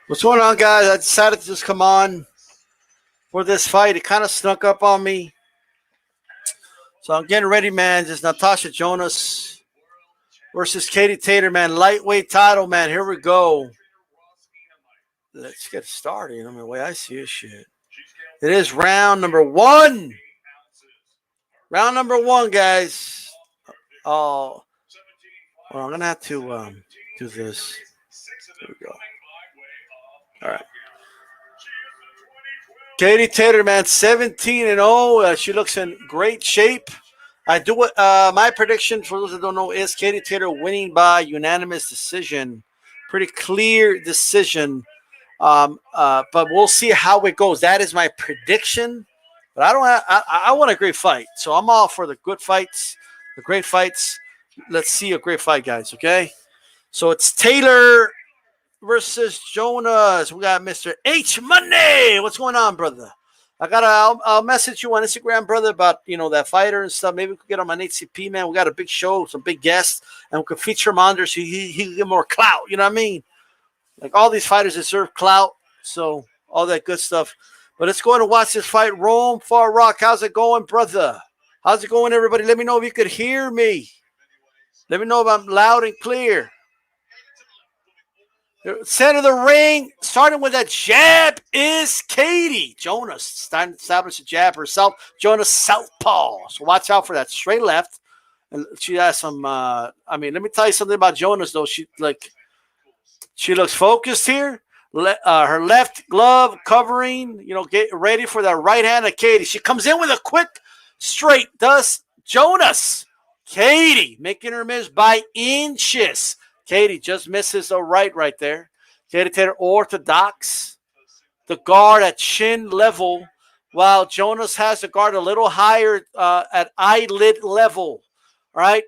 What's going on, guys? I decided to just come on for this fight. It kind of snuck up on me. So I'm getting ready, man. Just Natasha Jonas versus Katie Taylor, man. Lightweight title, man. Here we go. Let's get started. I mean, the way I see it, shit. It is round number one. Round number one, guys. Oh, well, I'm going to have to do this. There we go. All right. Katie Taylor, man, 17-0. She looks in great shape. I do it. My prediction, for those that don't know, is Katie Taylor winning by unanimous decision. Pretty clear decision. But we'll see how it goes. That is my prediction. But I don't have, I want a great fight. So I'm all for the good fights, the great fights. Let's see a great fight, guys, okay? So it's Taylor versus Jonas. We got Mr. H Money. What's going on, brother? I'll message you on Instagram, brother, about that fighter and stuff. Maybe we could get him on HCP, man. We got a big show, some big guests, and we could feature him on there so he can get more clout. You know what I mean? Like all these fighters deserve clout, so all that good stuff. But let's go ahead and watch this fight. Rome Far Rock, how's it going, brother? How's it going, everybody? Let me know if you could hear me. Let me know if I'm loud and clear. Center of the ring, starting with a jab, is Katie Jonas. Starting to establish a jab herself. Jonas southpaw. So watch out for that straight left. And she has some. Let me tell you something about Jonas though. She looks focused here. Her left glove covering. Get ready for that right hand of Katie. She comes in with a quick straight. Does Jonas? Katie making her miss by inches. Katie just misses the right there. Katie Taylor orthodox. The guard at chin level, while Jonas has the guard a little higher at eyelid level. All right?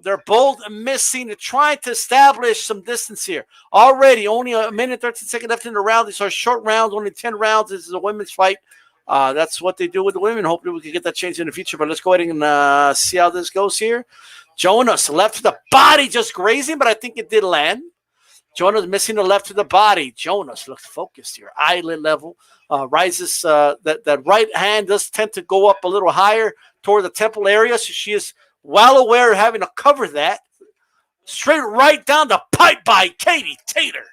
They're both missing. They're trying to establish some distance here. Already, only a minute, 13 seconds left in the round. These are short rounds, only 10 rounds. This is a women's fight. That's what they do with the women. Hopefully we can get that changed in the future. But let's go ahead and see how this goes here. Jonas, left to the body, just grazing, but I think it did land. Jonas missing the left to the body. Jonas looks focused here. Eyelid level. Rises. That right hand does tend to go up a little higher toward the temple area. So she is well aware of having to cover that. Straight right down the pipe by Katie Taylor.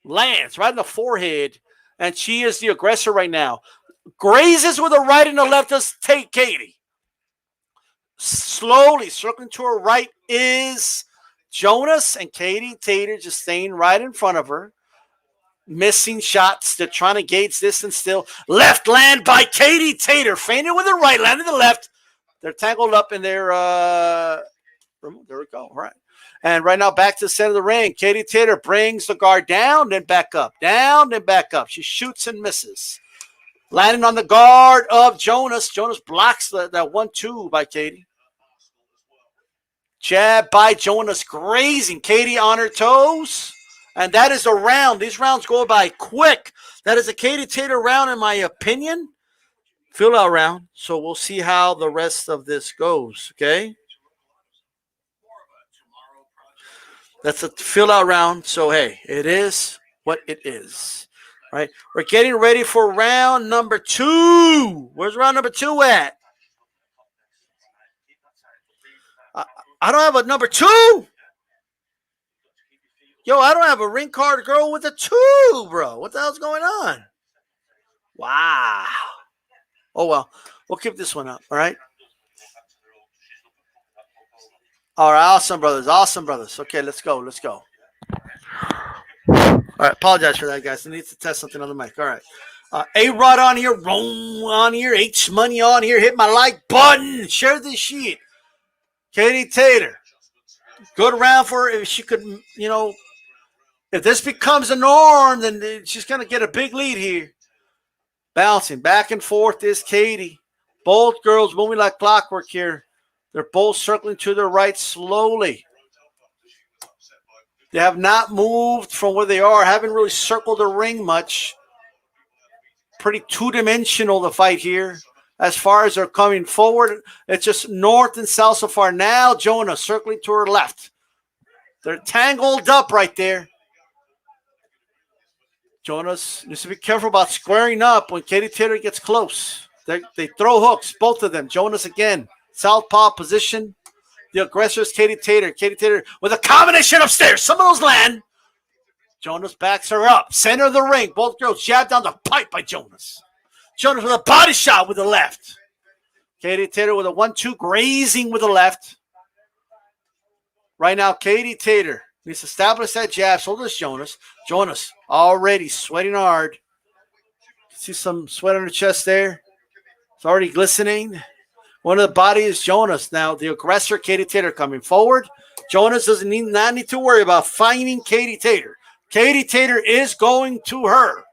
Lands right in the forehead. And she is the aggressor right now. Grazes with the right and the left. Does take Katie. Slowly circling to her right is Jonas, and Katie Taylor just staying right in front of her. Missing shots. They're trying to gauge distance still. Left land by Katie Taylor. Feinted with the right, landed the left. They're tangled up in their there we go. All right. And right now back to the center of the ring. Katie Taylor brings the guard down, then back up. Down, then back up. She shoots and misses. Landing on the guard of Jonas. Jonas blocks that 1-2 by Katie. Jab by Jonas, grazing Katie on her toes. And that is a round. These rounds go by quick. That is a Katie Taylor round, in my opinion. Fill out round. So we'll see how the rest of this goes, okay? That's a fill out round. So, hey, it is what it is. Right? We're getting ready for round number 2. Where's round number 2 at? I don't have a number 2. Yo, I don't have a ring card girl with a 2, bro. What the hell's going on? Wow. Oh, well. We'll keep this one up, all right? All right, awesome, brothers. Awesome, brothers. Okay, let's go. Let's go. All right, apologize for that, guys. I need to test something on the mic. All right. A-Rod on here, Rome on here, H-Money on here. Hit my like button. Share this shit. Katie Taylor. Good round for her. If she could, if this becomes a norm, then she's going to get a big lead here. Bouncing back and forth is Katie. Both girls moving like clockwork here. They're both circling to their right slowly. They have not moved from where they are. Haven't really circled the ring much. Pretty two-dimensional, the fight here. As far as they're coming forward, it's just north and south so far. Now Jonas circling to her left. They're tangled up right there. Jonas needs to be careful about squaring up when Katie Taylor gets close. They throw hooks, both of them. Jonas again, southpaw position. The aggressor is Katie Taylor. Katie Taylor with a combination upstairs. Some of those land. Jonas backs her up. Center of the ring. Both girls jab down the pipe by Jonas. Jonas with a body shot with the left. Katie Taylor with a 1-2 grazing with the left. Right now, Katie Taylor needs to establish that jab. So does Jonas. Jonas already sweating hard. See some sweat on her chest there. It's already glistening. One of the body is Jonas. Now, the aggressor, Katie Taylor, coming forward. Jonas doesn't need to worry about finding Katie Taylor. Katie Taylor is going to her.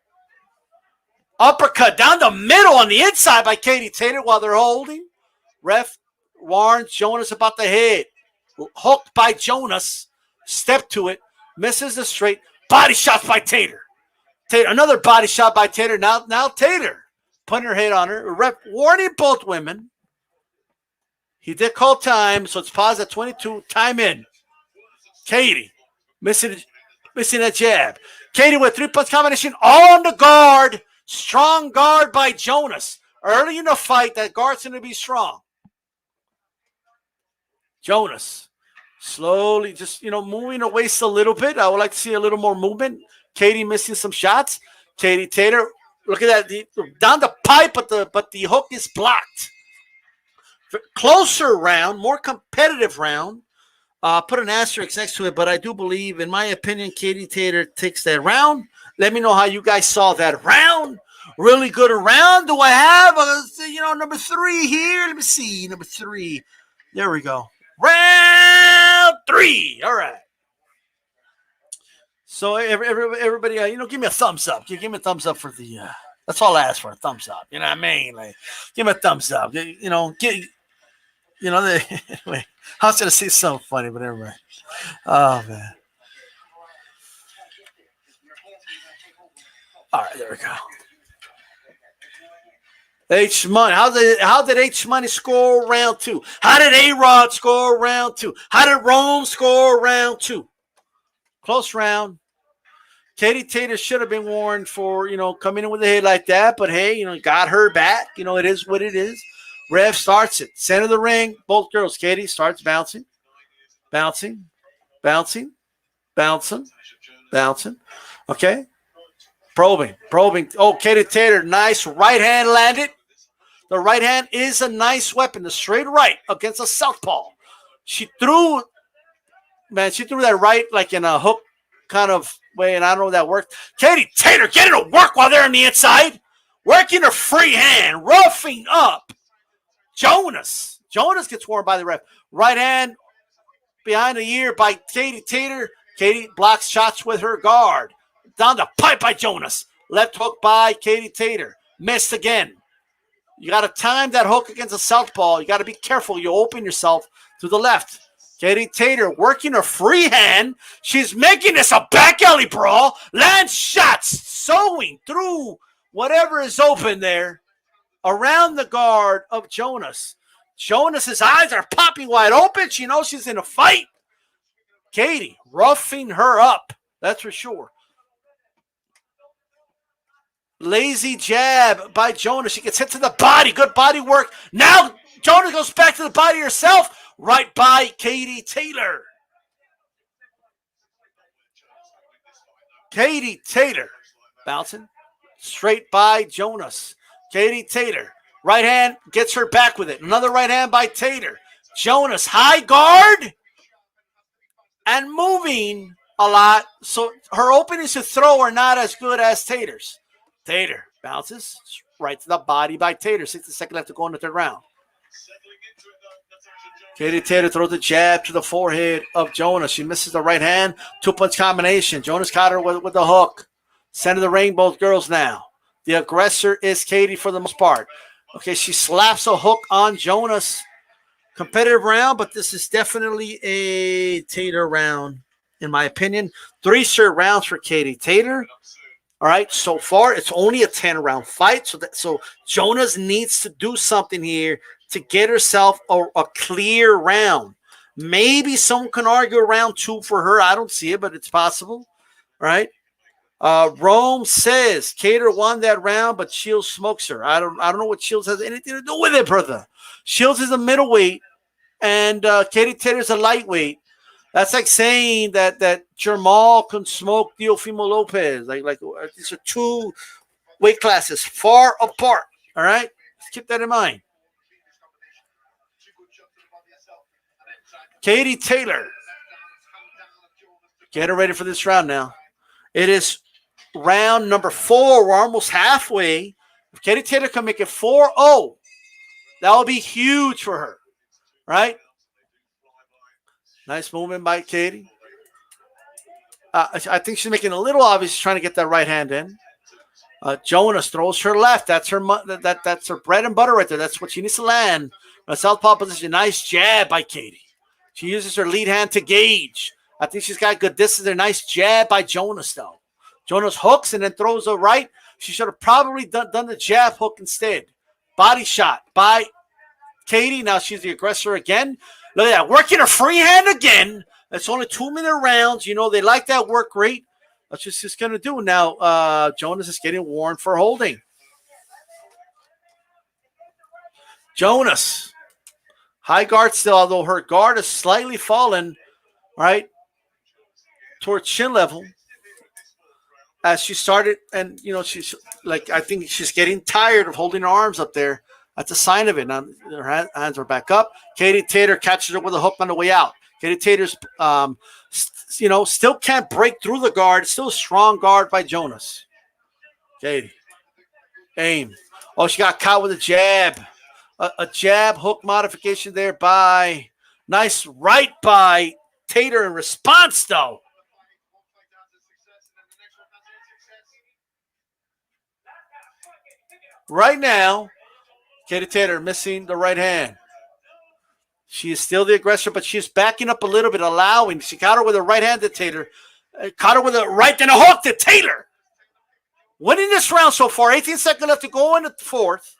Uppercut down the middle on the inside by Katie Taylor while they're holding. Ref warns Jonas about the head. Hooked by Jonas. Step to it. Misses the straight. Body shots by Taylor. Another body shot by Taylor. Now Taylor putting her head on her. Ref warning both women. He did call time, so it's paused at 22. Time in. Katie missing a jab. Katie with 3-punch combination on the guard. Strong guard by Jonas. Early in the fight, that guard's going to be strong. Jonas slowly just, moving her waist a little bit. I would like to see a little more movement. Katie missing some shots. Katie Taylor, look at that. Down the pipe, but the hook is blocked. Closer round, more competitive round. Put an asterisk next to it, but I do believe, in my opinion, Katie Taylor takes that round. Let me know how you guys saw that round. Really good round. Do I have, number 3 here? Let me see. Number 3. There we go. Round 3. All right. So everybody, give me a thumbs up. Give me a thumbs up for the. That's all I ask for, a thumbs up. You know what I mean? Like, give me a thumbs up. Anyway, I was gonna say something funny, but never mind. Oh man. All right, there we go. H Money. How did H Money score round 2? How did A-Rod score round 2? How did Rome score round 2? Close round. Katie Taylor should have been warned for, coming in with a hit like that, but hey, got her back. It is what it is. Rev starts it. Center of the ring. Both girls. Katie starts bouncing. Bouncing. Bouncing. Bouncing. Bouncing. Okay. Probing. Oh, Katie Taylor. Nice right hand landed. The right hand is a nice weapon. The straight right against a southpaw. She threw that right like in a hook kind of way, and I don't know if that worked. Katie Taylor getting to work while they're on the inside. Working her free hand. Roughing up Jonas. Jonas gets warned by the ref. Right hand behind the ear by Katie Taylor. Katie blocks shots with her guard. Down the pipe by Jonas. Left hook by Katie Taylor. Missed again. You got to time that hook against a southpaw. You got to be careful. You open yourself to the left. Katie Taylor working her free hand. She's making this a back alley brawl. Lands shots. Sewing through whatever is open there. Around the guard of Jonas. Jonas's eyes are popping wide open. She knows she's in a fight. Katie roughing her up. That's for sure. Lazy jab by Jonas. She gets hit to the body. Good body work. Now Jonas goes back to the body herself. Right by Katie Taylor. Katie Taylor. Bouncing. Straight by Jonas. Katie Taylor. Right hand gets her back with it. Another right hand by Taylor. Jonas high guard. And moving a lot. So her openings to throw are not as good as Taylor's. Taylor bounces right to the body by Taylor. 60 seconds left to go in the third round. Katie Taylor throws the jab to the forehead of Jonas. She misses the right hand. 2-punch combination. Jonas caught her with the hook. Center of the ring, both girls now. The aggressor is Katie for the most part. Okay, she slaps a hook on Jonas. Competitive round, but this is definitely a Taylor round, in my opinion. 3 straight rounds for Katie Taylor. All right, so far it's only a 10-round fight. So Jonas needs to do something here to get herself a clear round. Maybe someone can argue round 2 for her. I don't see it, but it's possible. All right. Rome says Cater won that round, but Shields smokes her. I don't know what Shields has anything to do with it, brother. Shields is a middleweight, and Katie Taylor's a lightweight. That's like saying that Jamal can smoke Teofimo Lopez. Like these are two weight classes far apart. All right, let's keep that in mind. Katie Taylor, get her ready for this round now. It is round number 4. We're almost halfway. If Katie Taylor can make it 4-0, that will be huge for her, right? Nice movement by Katie. I think she's making it a little obvious. She's trying to get that right hand in. Jonas throws her left. That's her that's her bread and butter right there. That's what she needs to land. A southpaw position. Nice jab by Katie. She uses her lead hand to gauge. I think she's got good distance there. Nice jab by Jonas, though. Jonas hooks and then throws a right. She should have probably done the jab hook instead. Body shot by Katie. Now she's the aggressor again. Look at that. Working her free hand again. It's only 2-minute rounds. You know, they like that work rate. That's just she's going to do. Now, Jonas is getting warned for holding. Jonas. High guard still, although her guard is slightly fallen, right, towards chin level. As she started, and, you know, she's like, I think she's getting tired of holding her arms up there. That's a sign of it. Now her hands are back up. Katie Taylor catches her with a hook on the way out. Katie Taylor's, still can't break through the guard. It's still a strong guard by Jonas. Katie. Aim. Oh, she got caught with a jab. A jab hook modification there by nice right by Taylor in response, though. Right now, Katie Taylor missing the right hand. She is still the aggressor, but she's backing up a little bit, allowing. She caught her with a right hand to Taylor. Caught her with a right and a hook to Taylor. Winning this round so far. 18 seconds left to go in the 4th.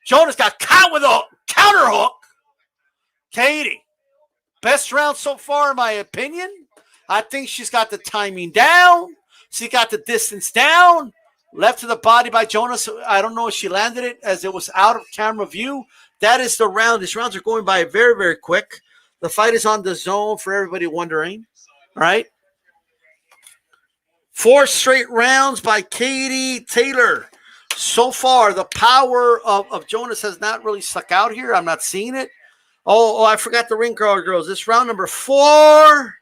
Jonas got caught with a counter hook. Katie, best round so far, in my opinion. I think she's got the timing down. She got the distance down. Left to the body by Jonas. I don't know if she landed it as it was out of camera view. That is the round. These rounds are going by very, very quick. The fight is on the zone for everybody wondering. All right. 4 straight rounds by Katie Taylor. So far, the power of Jonas has not really stuck out here. I'm not seeing it. Oh, I forgot the ring card, girls. This round number 4.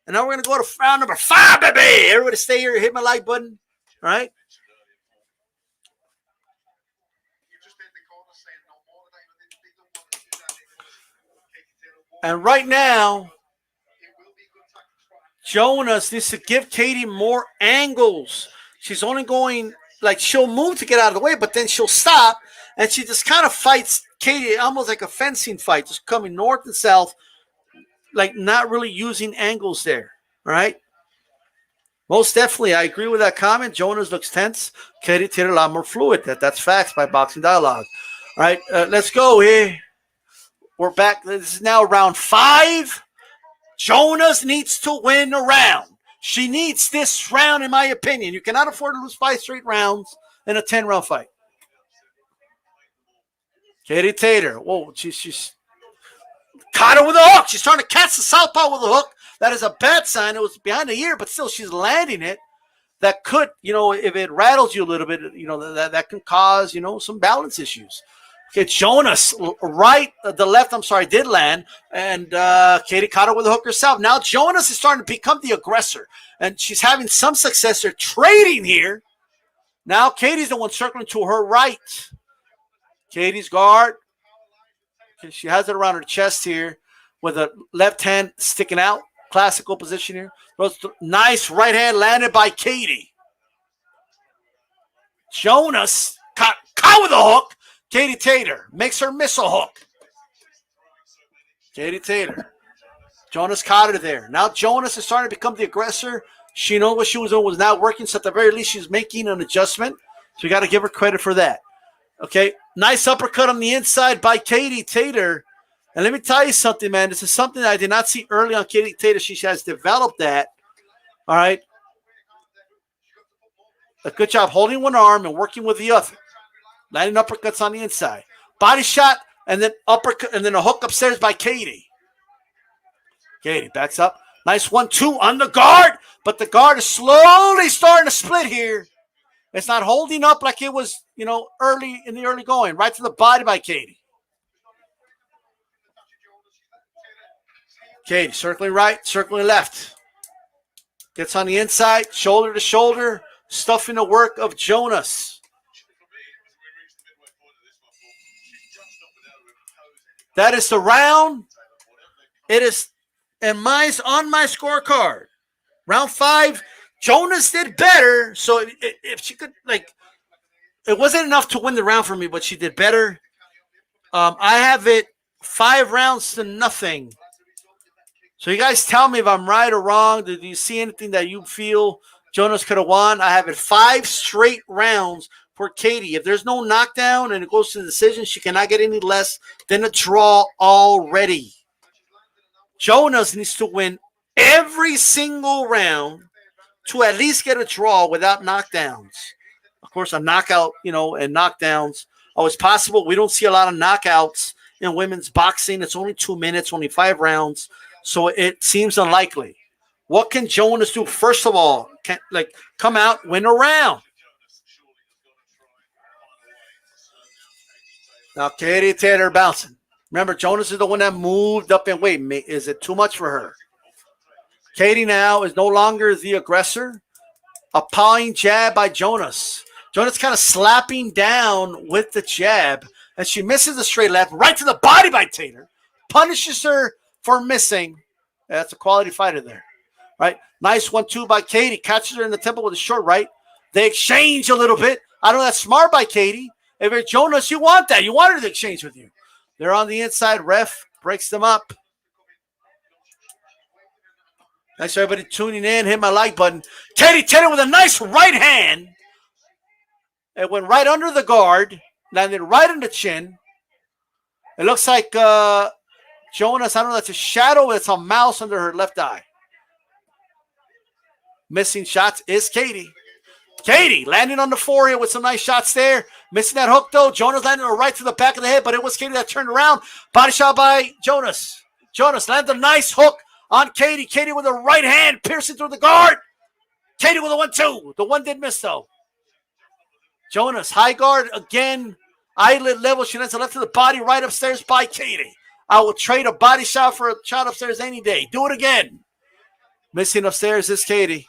And now we're going to go to round number 5, baby. Everybody stay here. Hit my like button. All right. And right now, Jonas needs to give Katie more angles. She's only going, like, she'll move to get out of the way, but then she'll stop, and she just kind of fights Katie almost like a fencing fight, just coming north and south, like not really using angles there, right? Most definitely, I agree with that comment. Jonas looks tense. Katie Taylor a lot more fluid. That's facts by Boxing Dialogue. All right, let's go here. We're back. This is now round 5. Jonas needs to win a round. She needs this round, in my opinion. You cannot afford to lose 5 straight rounds in a 10-round fight. Katie Taylor. Whoa, she's caught her with a hook. She's trying to catch the southpaw with a hook. That is a bad sign. It was behind the ear, but still she's landing it. That could, if it rattles you a little bit, that can cause, some balance issues. Okay, Jonas, right, the left, did land, and Katie caught her with a hook herself. Now Jonas is starting to become the aggressor, and she's having some success. They're trading here. Now Katie's the one circling to her right. Katie's guard. Okay, she has it around her chest here with a left hand sticking out. Classical position here. Nice right hand landed by Katie. Jonas caught with a hook. Katie Taylor makes her miss a hook. Katie Taylor. Jonas caught her there. Now Jonas is starting to become the aggressor. She knows what she was doing was not working, so at the very least she's making an adjustment. So you got to give her credit for that. Okay, nice uppercut on the inside by Katie Taylor. And let me tell you something, man. This is something that I did not see early on Katie Taylor. She has developed that. All right. A good job holding one arm and working with the other. Landing uppercuts on the inside. Body shot, and then uppercut, and then a hook upstairs by Katie. Katie backs up. Nice 1-2 on the guard, but the guard is slowly starting to split here. It's not holding up like it was, early in the early going. Right to the body by Katie. Katie circling right, circling left. Gets on the inside, shoulder to shoulder, stuffing the work of Jonas. That is the round. It is, and mine's on my scorecard. Round 5, Jonas did better. So if she could, it wasn't enough to win the round for me, but she did better. I have it 5 rounds to nothing. So you guys tell me if I'm right or wrong. Do you see anything that you feel Jonas could have won? I have it 5 straight rounds for Katie. If there's no knockdown and it goes to the decision, she cannot get any less than a draw already. Jonas needs to win every single round to at least get a draw without knockdowns. Of course, a knockout, and knockdowns always possible. We don't see a lot of knockouts in women's boxing. It's only 2 minutes, only 5 rounds. So it seems unlikely. What can Jonas do? First of all, come out, win a round. Now, Katie Taylor bouncing. Remember, Jonas is the one that moved up in weight. Is it too much for her? Katie now is no longer the aggressor. A pawing jab by Jonas. Jonas kind of slapping down with the jab, and she misses the straight left right to the body by Taylor. Punishes her for missing. That's a quality fighter there. Right? Nice 1-2 by Katie. Catches her in the temple with a short right. They exchange a little bit. I know that's smart by Katie. If you're Jonas, you want that. You want her to exchange with you. They're on the inside. Ref breaks them up. Thanks for everybody tuning in. Hit my like button. Katie Taylor with a nice right hand. It went right under the guard. Landed right in the chin. It looks like Jonas, I don't know, that's a shadow. It's a mouse under her left eye. Missing shots is Katie. Katie landing on the forehead with some nice shots there. Missing that hook, though. Jonas landed a right to the back of the head, but it was Katie that turned around. Body shot by Jonas. Jonas landed a nice hook on Katie. Katie with a right hand piercing through the guard. Katie with a 1-2. The one did miss, though. Jonas, high guard again. Eyelid level. She lands a left to the body, right upstairs by Katie. I will trade a body shot for a shot upstairs any day. Do it again. Missing upstairs is Katie.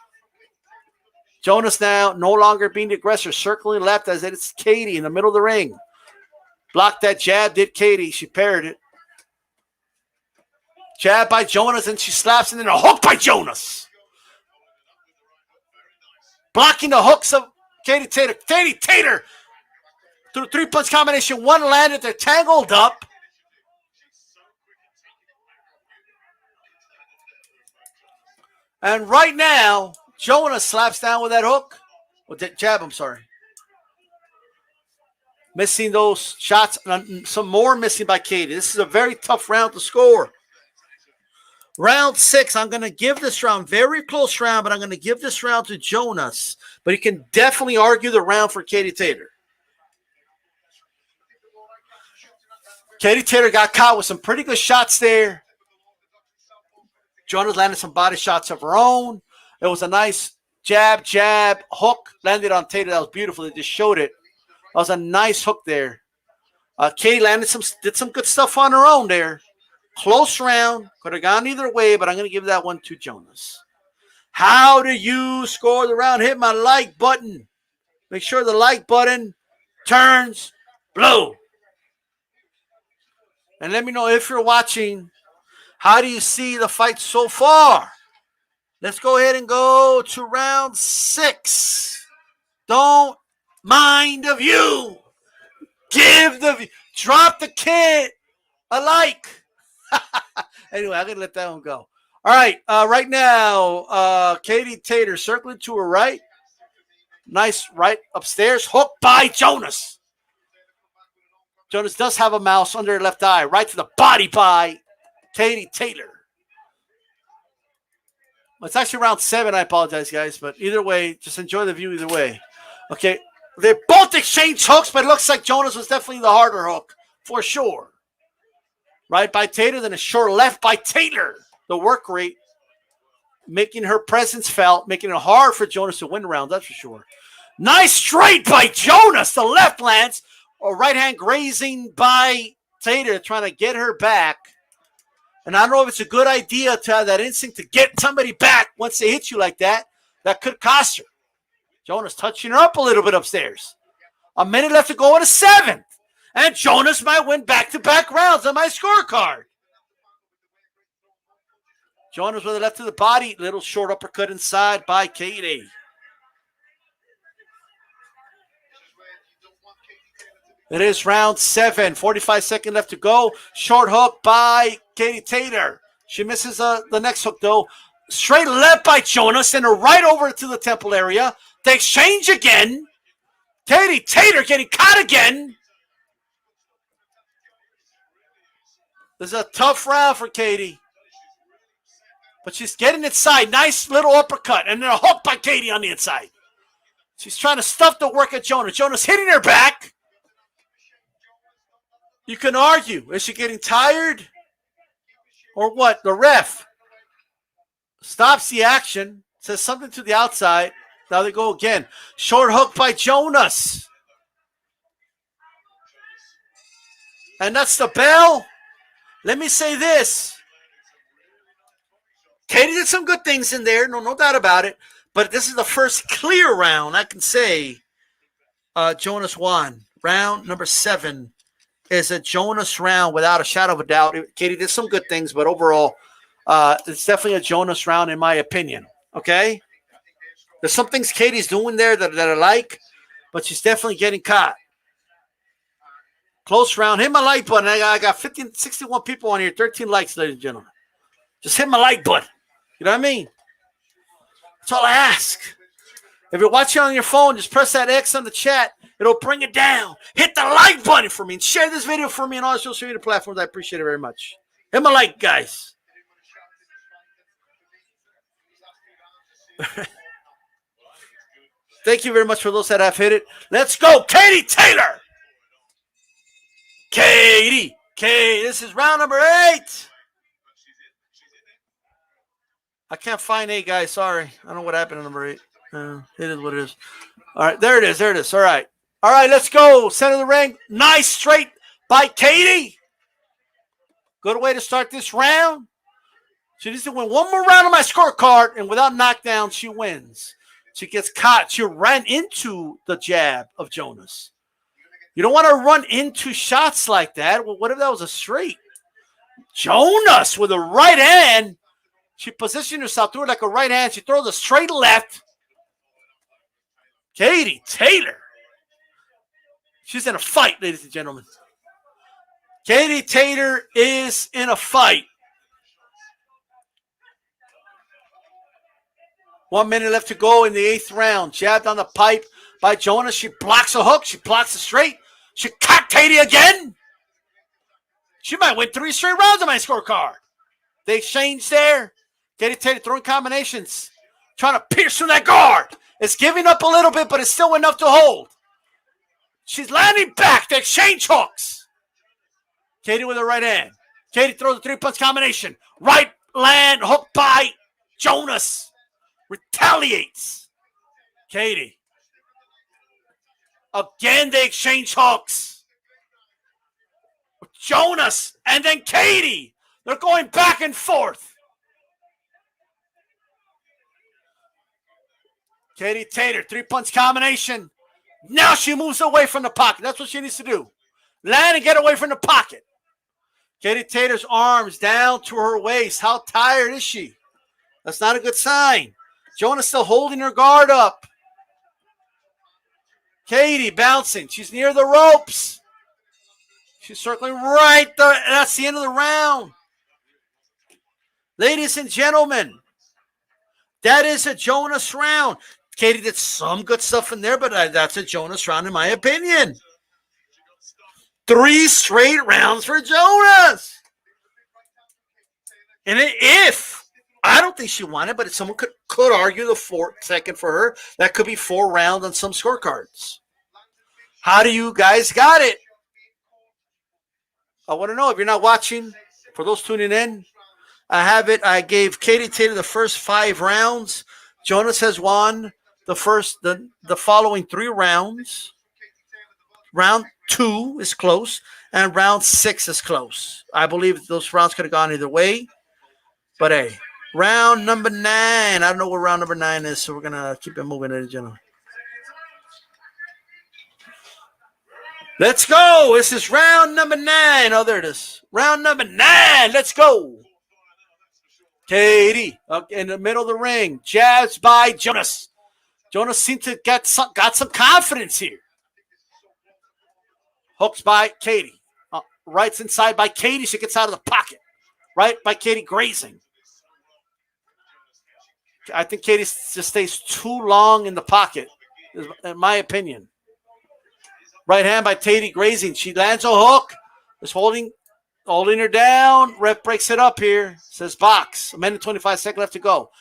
Jonas now no longer being the aggressor, circling left as it's Katie in the middle of the ring. Blocked that jab, did Katie. She parried it. Jab by Jonas, and she slaps, and then a hook by Jonas. Blocking the hooks of Katie Taylor. Katie Taylor through 3-punch combination. One landed. They're tangled up. And right now, Jonas slaps down with that hook. With that jab, I'm sorry. Missing those shots. And some more missing by Katie. This is a very tough round to score. Round 6, I'm going to give this round, very close round, but I'm going to give this round to Jonas. But you can definitely argue the round for Katie Taylor. Katie Taylor got caught with some pretty good shots there. Jonas landed some body shots of her own. It was a nice jab, hook. Landed on Taylor. That was beautiful. They just showed it. That was a nice hook there. Katie did some good stuff on her own there. Close round. Could have gone either way, but I'm going to give that one to Jonas. How do you score the round? Hit my like button. Make sure the like button turns blue. And let me know if you're watching. How do you see the fight so far? Let's go ahead and go to round 6. Don't mind the view. Drop the kid a like. Anyway, I'm going to let that one go. All right. Right now, Katie Taylor circling to her right. Nice right upstairs. Hook by Jonas. Jonas does have a mouse under her left eye. Right to the body by Katie Taylor. Well, it's actually round 7. I apologize, guys. But either way, just enjoy the view either way. Okay, they both exchange hooks, but it looks like Jonas was definitely the harder hook for sure. Right by Taylor, then a short left by Taylor. The work rate, making her presence felt, making it hard for Jonas to win round, that's for sure. Nice straight by Jonas. The left lands. A right hand grazing by Taylor, trying to get her back. And I don't know if it's a good idea to have that instinct to get somebody back once they hit you like that. That could cost her. Jonas touching her up a little bit upstairs. A minute left to go in the 7th. And Jonas might win back-to-back rounds on my scorecard. Jonas with a left to the body. Little short uppercut inside by Katie. It is round 7. 45-second left to go. Short hook by Katie Taylor. She misses the next hook, though. Straight left by Jonas, and right over to the temple area. They exchange again. Katie Taylor getting caught again. This is a tough round for Katie. But she's getting inside. Nice little uppercut. And then a hook by Katie on the inside. She's trying to stuff the work at Jonas. Jonas hitting her back. You can argue. Is she getting tired? Or what? The ref stops the action. Says something to the outside. Now they go again. Short hook by Jonas. And that's the bell. Let me say this. Katie did some good things in there. No doubt about it. But this is the first clear round. I can say Jonas won. Round number 7 is a Jonas round without a shadow of a doubt. Katie did some good things, but overall, it's definitely a Jonas round in my opinion. Okay? There's some things Katie's doing there that I like, but she's definitely getting caught. Close round. Hit my like button. I got 61 people on here. 13 likes, ladies and gentlemen. Just hit my like button. You know what I mean? That's all I ask. If you're watching on your phone, just press that X on the chat. It'll bring it down. Hit the like button for me and share this video for me on all social media platforms. I appreciate it very much. Hit my like, guys. Thank you very much for those that have hit it. Let's go, Katie Taylor. Katie. This is round number 8. I can't find 8, guys. Sorry. I don't know what happened to number 8. It is what it is. All right. There it is. All right. Let's go. Center of the ring. Nice straight by Katie. Good way to start this round. She needs to win one more round on my scorecard, and without knockdown, she wins. She gets caught. She ran into the jab of Jonas. You don't want to run into shots like that. Well, what if that was a straight? Jonas with a right hand. She positioned herself through it like a right hand. She throws a straight left. Katie Taylor. She's in a fight, ladies and gentlemen. Katie Taylor is in a fight. 1 minute left to go in the 8th round. Jabbed on the pipe by Jonas. She blocks a hook. She blocks a straight. She caught Katie again. She might win 3 straight rounds on my scorecard. They exchange there. Katie Taylor throwing combinations. Trying to pierce through that guard. It's giving up a little bit, but it's still enough to hold. She's landing back. They exchange hooks. Katie with her right hand. Katie throws a 3-punch combination. Right land hook by Jonas. Retaliates. Katie. Again, they exchange hooks. Jonas and then Katie. They're going back and forth. Katie Taylor, 3-punch combination. Now she moves away from the pocket. That's what she needs to do. Land and get away from the pocket. Katie Taylor's arms down to her waist. How tired is she? That's not a good sign. Jonas still holding her guard up. Katie bouncing. She's near the ropes. She's circling right there. That's the end of the round. Ladies and gentlemen, that is a Jonas round. Katie did some good stuff in there, but that's a Jonas round in my opinion. 3 straight rounds for Jonas. And if, I don't think she won it, but if someone could argue the second for her. That could be 4 rounds on some scorecards. How do you guys got it? I want to know if you're not watching. For those tuning in, I have it. I gave Katie Taylor the first 5 rounds. Jonas has won the following 3 rounds. Round 2 is close, and round 6 is close. I believe those rounds could have gone either way. But hey, round number 9. I don't know what round number 9 is, so we're gonna keep it moving, ladies and gentlemen. Let's go. This is round number 9. Oh, there it is. Round number 9. Let's go. Katie in the middle of the ring. Jabs by Jonas. Jonas seemed to got some confidence here. Hooks by Katie. Rights inside by Katie. She gets out of the pocket. Right by Katie grazing. I think Katie just stays too long in the pocket, in my opinion. Right hand by Katie grazing. She lands a hook. Is holding her down. Ref breaks it up here. Says box. A minute 25 seconds left to go.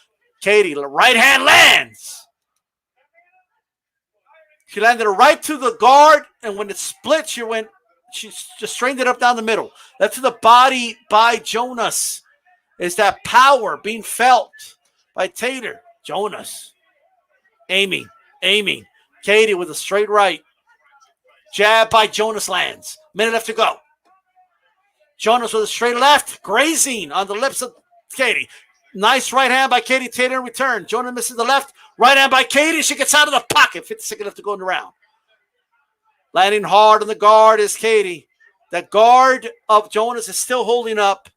Katie, right hand lands. She landed it right to the guard, and when it split, she just strained it up down the middle. Left to the body by Jonas. Is that power being felt by Taylor? Jonas. Aiming. Katie with a straight right. Jab by Jonas lands. Minute left to go. Jonas with a straight left. Grazing on the lips of Katie. Nice right hand by Katie Taylor in return. Jonas misses the left. Right hand by Katie. She gets out of the pocket. 50 seconds left to go in the round. Landing hard on the guard is Katie. The guard of Jonas is still holding up.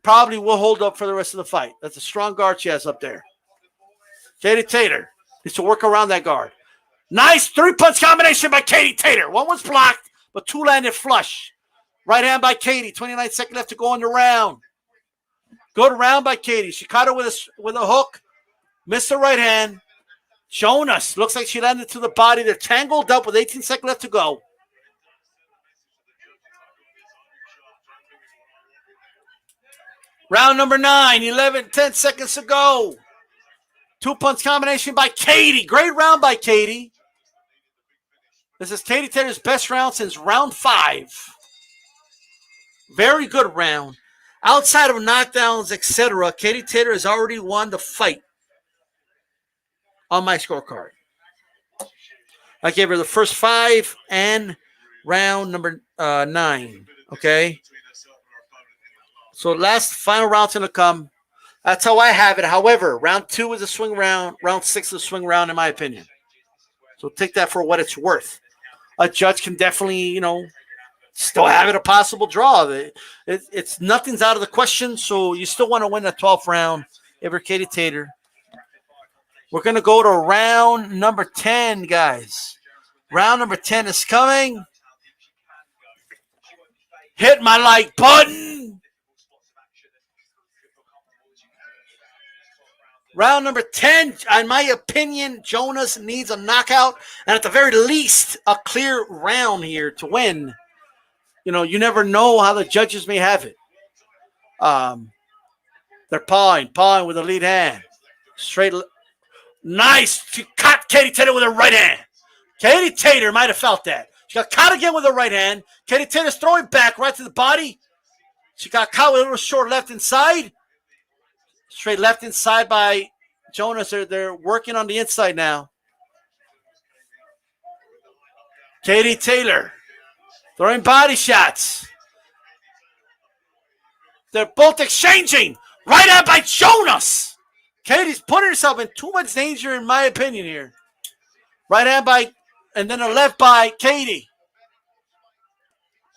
Probably will hold up for the rest of the fight. That's a strong guard she has up there. Katie Taylor needs to work around that guard. Nice 3-punch combination by Katie Taylor. 1 was blocked, but 2 landed flush. Right hand by Katie. 29 seconds left to go in the round. Good round by Katie. She caught her with a hook. Missed the right hand. Jonas looks like she landed to the body. They're tangled up with 18 seconds left to go. Round number 9. 10 seconds to go. 2-punch combination by Katie. Great round by Katie. This is Katie Taylor's best round since round 5. Very good round. Outside of knockdowns, etc., Katie Taylor has already won the fight on my scorecard. I gave her the first 5 and round number 9. Okay? So final round's going to come. That's how I have it. However, round 2 is a swing round. Round 6 is a swing round, in my opinion. So take that for what it's worth. A judge can definitely, still have it a possible draw. It's nothing's out of the question, so you still want to win the 12th round if you're Katie Taylor. We're going to go to round number 10, guys. Round number 10 is coming. Hit my like button. Round number 10, in my opinion, Jonas needs a knockout, and at the very least, a clear round here to win. You never know how the judges may have it. They're pawing with the lead hand. Nice. She caught Katie Taylor with her right hand. Katie Taylor might have felt that. She got caught again with her right hand. Katie Taylor's throwing back right to the body. She got caught with a little short left inside. Straight left inside by Jonas. They're working on the inside now. Katie Taylor throwing body shots. They're both exchanging. Right hand by Jonas. Katie's putting herself in too much danger, in my opinion, here. Right hand by, and then a left by Katie.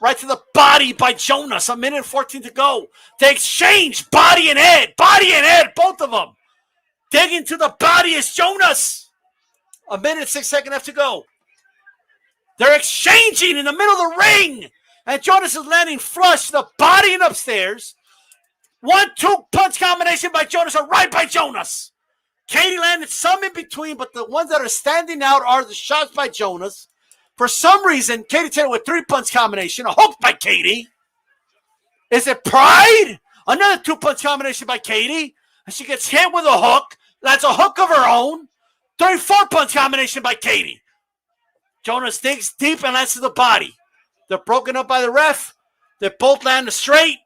Right to the body by Jonas. 1:14 to go. They exchange body and head. Body and head, both of them. Digging to the body is Jonas. 1:06 left to go. They're exchanging in the middle of the ring. And Jonas is landing flush to the body and upstairs. 1-2 punch combination by Jonas, or right by Jonas. Katie landed some in between, but the ones that are standing out are the shots by Jonas. For some reason, Katie Taylor with 3-punch combination, a hook by Katie. Is it pride? Another 2-punch combination by Katie. And she gets hit with a hook. That's a hook of her own. 34 punch combination by Katie. Jonas digs deep and lands to the body. They're broken up by the ref. They both land straight.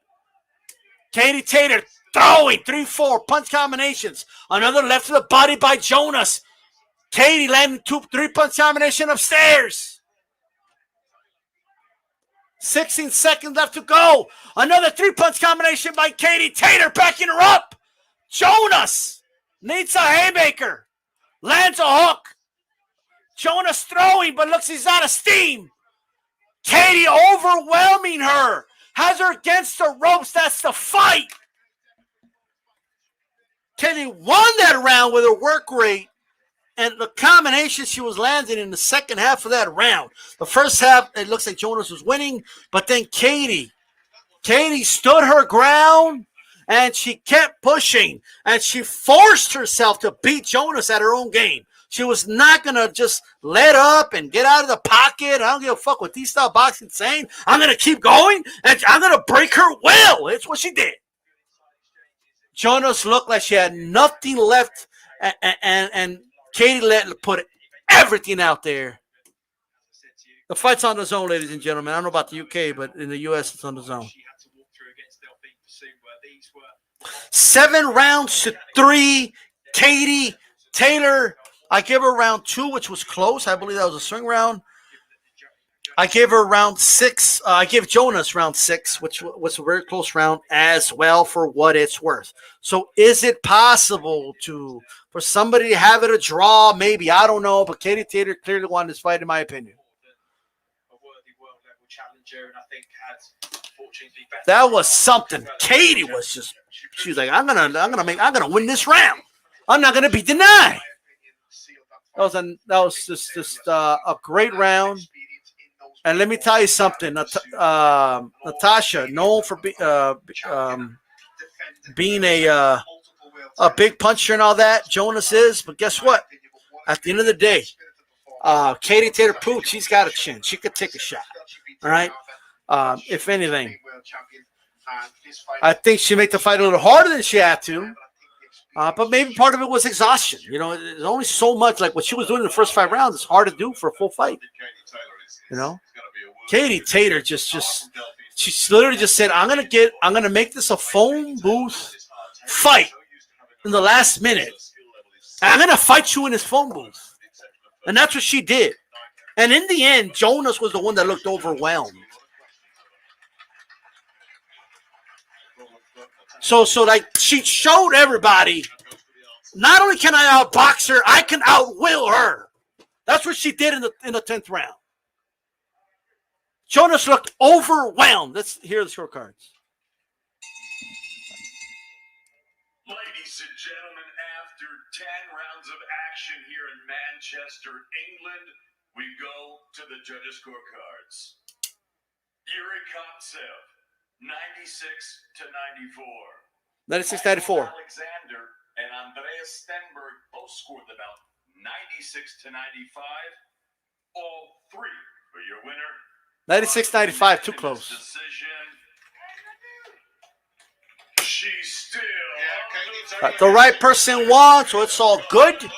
Katie Taylor throwing 3-4 punch combinations. Another left to the body by Jonas. Katie landing 2-3 punch combination upstairs. 16 seconds left to go. Another 3-punch combination by Katie Taylor backing her up. Jonas needs a haymaker. Lands a hook. Jonas throwing, but looks he's out of steam. Katie overwhelming her. Has her against the ropes. That's the fight. Katie won that round with her work rate and the combination she was landing in the second half of that round. The first half, it looks like Jonas was winning, but then Katie stood her ground, and she kept pushing, and she forced herself to beat Jonas at her own game. She was not going to just let up and get out of the pocket. I don't give a fuck what DStyleBoxing saying. I'm going to keep going, and I'm going to break her will. It's what she did. Jonas looked like she had nothing left, and Katie put everything out there. The fight's on the zone, ladies and gentlemen. I don't know about the UK, but in the US, it's on the zone. 7 rounds to 3. Katie Taylor. I give her round 2, which was close. I believe that was a swing round. I gave her round 6. I gave Jonas round 6, which was a very close round as well for what it's worth. So is it possible for somebody to have it a draw? Maybe. I don't know. But Katie Taylor clearly won this fight, in my opinion. That was something. Katie was just, she was like, I'm gonna win this round. I'm not gonna be denied. That was just a great round. And let me tell you something, Natasha, known for being a big puncher and all that, Jonas is. But guess what? At the end of the day, Katie Taylor proved she's got a chin. She could take a shot. All right. If anything, I think she made the fight a little harder than she had to. But maybe part of it was exhaustion. You know, there's only so much. Like what she was doing in the first 5 rounds is hard to do for a full fight. You know, Katie Taylor she literally just said, I'm gonna make this a phone booth fight in the last minute. And I'm gonna fight you in this phone booth. And that's what she did. And in the end, Jonas was the one that looked overwhelmed. So like she showed everybody, not only can I outbox her, I can outwill her. That's what she did in the 10th round. Jonas looked overwhelmed. Let's hear the scorecards. Ladies and gentlemen, after 10 rounds of action here in Manchester, England, we go to the judges' scorecards. Yuri Koptsev, 96-94. 96-94. Alexander and Andreas Stenberg both scored the bout 96-95. All 3 for your winner. 96-95, too close. She's still the right person won, so it's all good.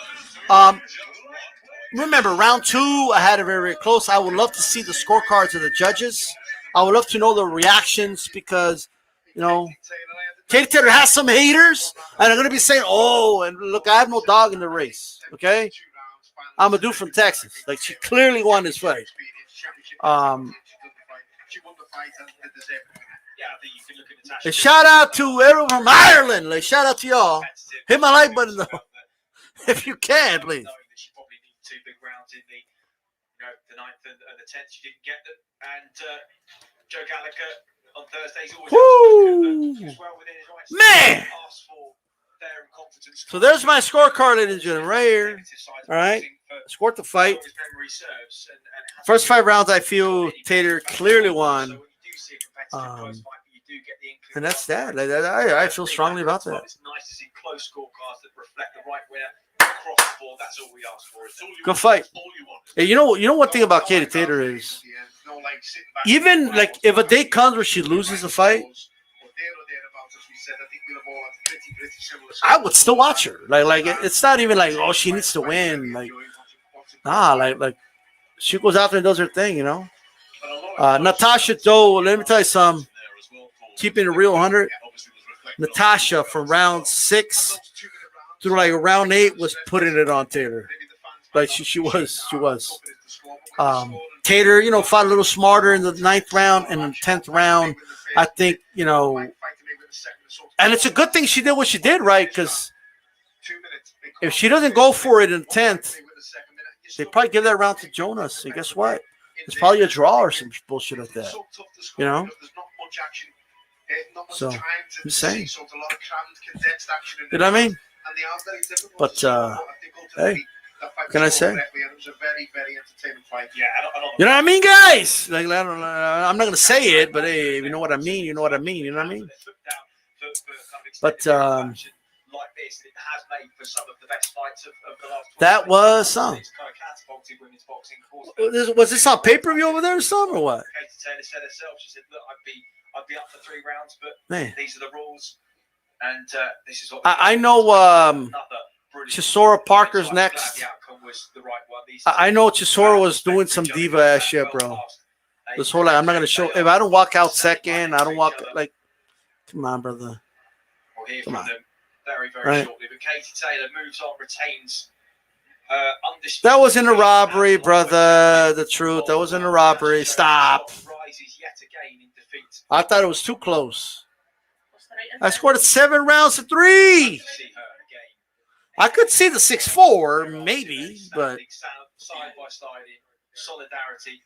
Remember, round 2, I had it very, very close. I would love to see the scorecards of the judges. I would love to know the reactions because, you know, Katie Taylor has some haters, and I'm going to be saying, oh, and look, I have no dog in the race, okay? I'm a dude from Texas. Like, she clearly won this fight. A shout out to everyone from Ireland. Like, shout out to y'all. Hit my like button, though, if you can, please. She probably needed 2 big rounds in the 9th and the 10th. She didn't get them. And Joe Gallagher on Thursday is always well within his rights. Man! So there's my scorecard, ladies and gentlemen, right here. All right. Scored the fight. First 5 rounds, I feel Taylor clearly won. And that's that. I feel strongly about that. It's nice to see close scorecards that reflect the right winner across the board. That's all we ask for. Good fight. Hey, you know one thing about Katie Taylor is, even like if a day comes where she loses a fight, I would still watch her. Like it's not even like, oh, she needs to win. Like she goes out there and does her thing, you know. Natasha, though, let me tell you something. Keeping it real, 100. Natasha from round 6 through like round 8 was putting it on Taylor. Like she was. Taylor, you know, fought a little smarter in the 9th round and the 10th round. I think, you know, and it's a good thing she did what she did, right? Because if she doesn't go for it in the 10th, they probably give that round to Jonas. And guess what? It's probably a draw or some bullshit like that. You know? So, I'm saying. You know what I mean? But, hey, what can I say? You know what I mean, guys? Like, I'm not going to say it, but hey, if you know what I mean, you know what I mean. You know what I mean? But, that was some. Was this on pay-per-view over there or something or what? I'd be up for 3 rounds, but man, these are the rules, and this is what I know. Chisora Parker's next. I know Chisora was doing some diva ass shit, bro. This whole I'm not gonna show. If I don't walk out second, I don't walk like. Come on, brother. We'll hear Come from on. them very Right. shortly. But Katie Taylor moves on, retains. That wasn't a robbery, brother. The truth. That wasn't a robbery. Stop. I thought it was too close. I scored it 7 rounds to 3. I could see the 6-4, maybe, but side by side in solidarity.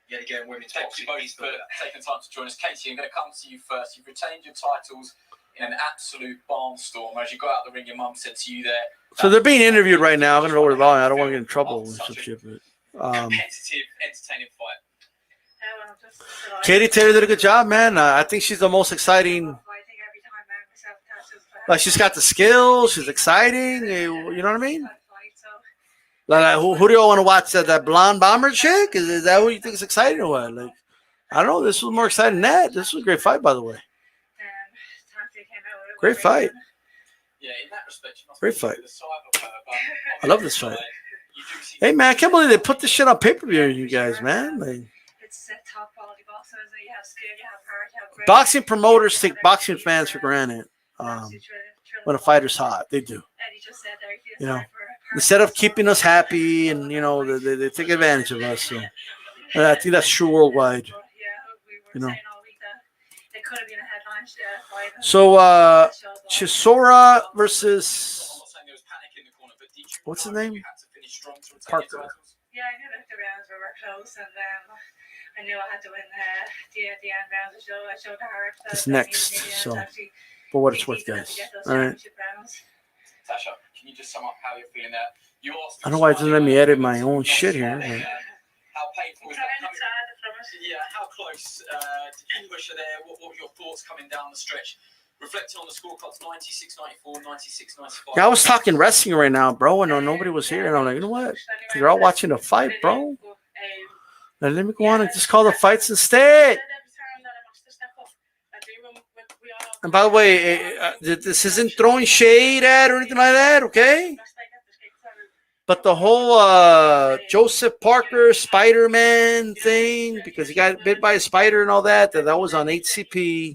Yet again, women's boxing. Thank you both for taking time to join us. Katie, I'm going to come to you first. You've retained your titles in an absolute barnstorm. As you got out the ring, your mum said to you there. So they're being interviewed right now. I'm going to lower the volume. I don't want to get in trouble with some shit. But, competitive, entertaining fight. Katie Taylor did a good job, man. I think she's the most exciting. Like, she's got the skills. She's exciting. You know what I mean? Like, who do you want to watch? That blonde bomber chick? Is that who you think is exciting or what? Like, I don't know. This was more exciting than that. This was a great fight, by the way. Great fight. Yeah, in that respect, great fight. I love this fight. Hey, man, I can't believe they put this shit on pay-per-view, you guys, man. Like, boxing promoters take boxing fans for granted. When a fighter's hot, they do. You know, instead of keeping us happy, and you know, they take advantage of us. So, I think that's true worldwide. You know. So, Chisora versus what's his name? Parker. Yeah, I knew that the rounds were close, and I knew I had to win the end rounds. I showed the heart. It's next, so for what it's worth, guys. All right. Natasha, can you just sum up how you're feeling there? You asked. I don't know why it doesn't let me edit my own shit here. How painful is that coming? Yeah, how close did you push her there? What were your thoughts coming down the stretch? Reflecting on the scorecards, 96-94, 96-95. Yeah, I was talking wrestling right now, bro, and nobody was here. And I'm like, you know what? You're all watching the fight, bro. Now let me go on and just call the fights instead. And by the way, this isn't throwing shade at or anything like that, okay? But the whole Joseph Parker Spider-Man thing, because he got bit by a spider and all that was on HCP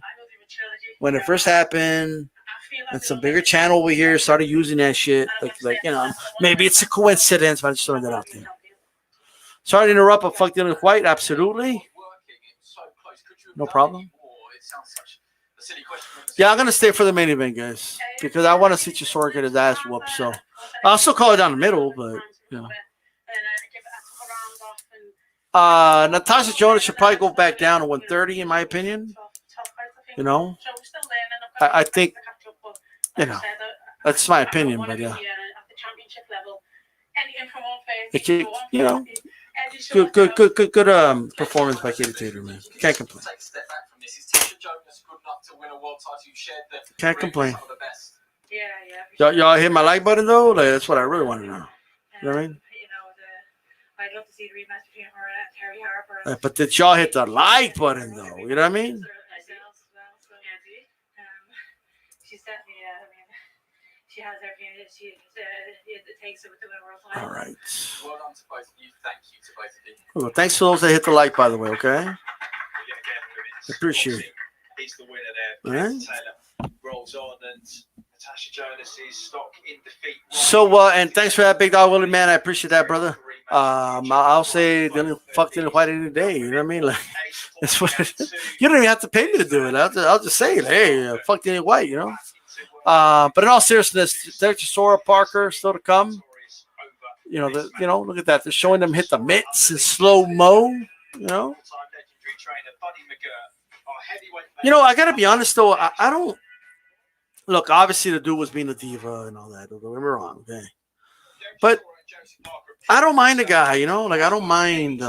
when it first happened. And some bigger channel over here started using that shit. Like you know, maybe it's a coincidence, but I'm just throwing that out there. Sorry to interrupt, but fuck Dylan White, absolutely. No problem. Yeah, I'm going to stay for the main event, guys, because I want to see Chisora get his ass whooped. So I'll still call it down the middle, but, you know. Natasha Jonas should probably go back down to 130, in my opinion. You know, I think, you know, that's my opinion, but yeah. You know, good performance by Katie Taylor, man. Can't complain. Can't complain. Y'all hit my like button though. Like, that's what I really want to know. You know what I mean? I'd love to see the rematch between her and Terry Harper. But did y'all hit the like button though? You know what I mean? she's definitely, I mean, she has everything that she it takes to win a world title. All right. Well done to both of you. Thank you to both of you. Well, thanks to those that hit the like, by the way, okay? Again, women's Appreciate it. boxing. He's the winner there. All right. Taylor rolls on, and Natasha Jonas' stock in defeat. So, and thanks for that, Big Dog Willie, man. I appreciate that, brother. I'll say didn't fight any day. You know what I mean? Like, that's what you don't even have to pay me to do it. I'll just say it. Hey, fuck Danny White, you know. But in all seriousness, there's Chisora Parker still to come. You know, look at that. They're showing them hit the mitts in slow mo. You know. You know, I gotta be honest though. I don't look. Obviously, the dude was being a diva and all that. Don't get me wrong, okay. But I don't mind the guy. You know, like I don't mind. They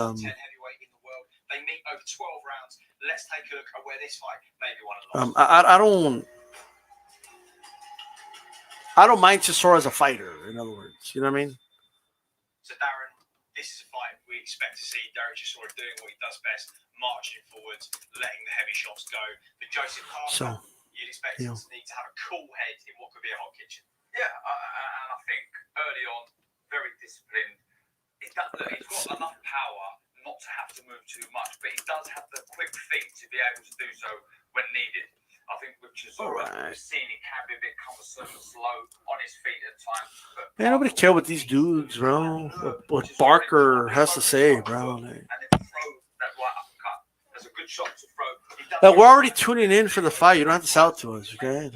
meet over 12 rounds. Let's take a look at where this fight maybe won a loss. I don't mind Chisora as a fighter. In other words, you know what I mean. So Darren, this is a fight we expect to see Darren Chisora doing what he does best, marching forwards, letting the heavy shots go. But Joseph Parker, you'd expect him to need to have a cool head in what could be a hot kitchen. Yeah, and I think early on, very disciplined. He's got enough power not to have to move too much, but he does have the quick feet to be able to do so when needed. I think with Chisora, we've seen he can be a bit cumbersome and slow on his feet at times. Man, nobody care what these dudes, bro. What Barker has to say, bro. Like, we're already tuning in for the fight. You don't have to sell it to us, okay?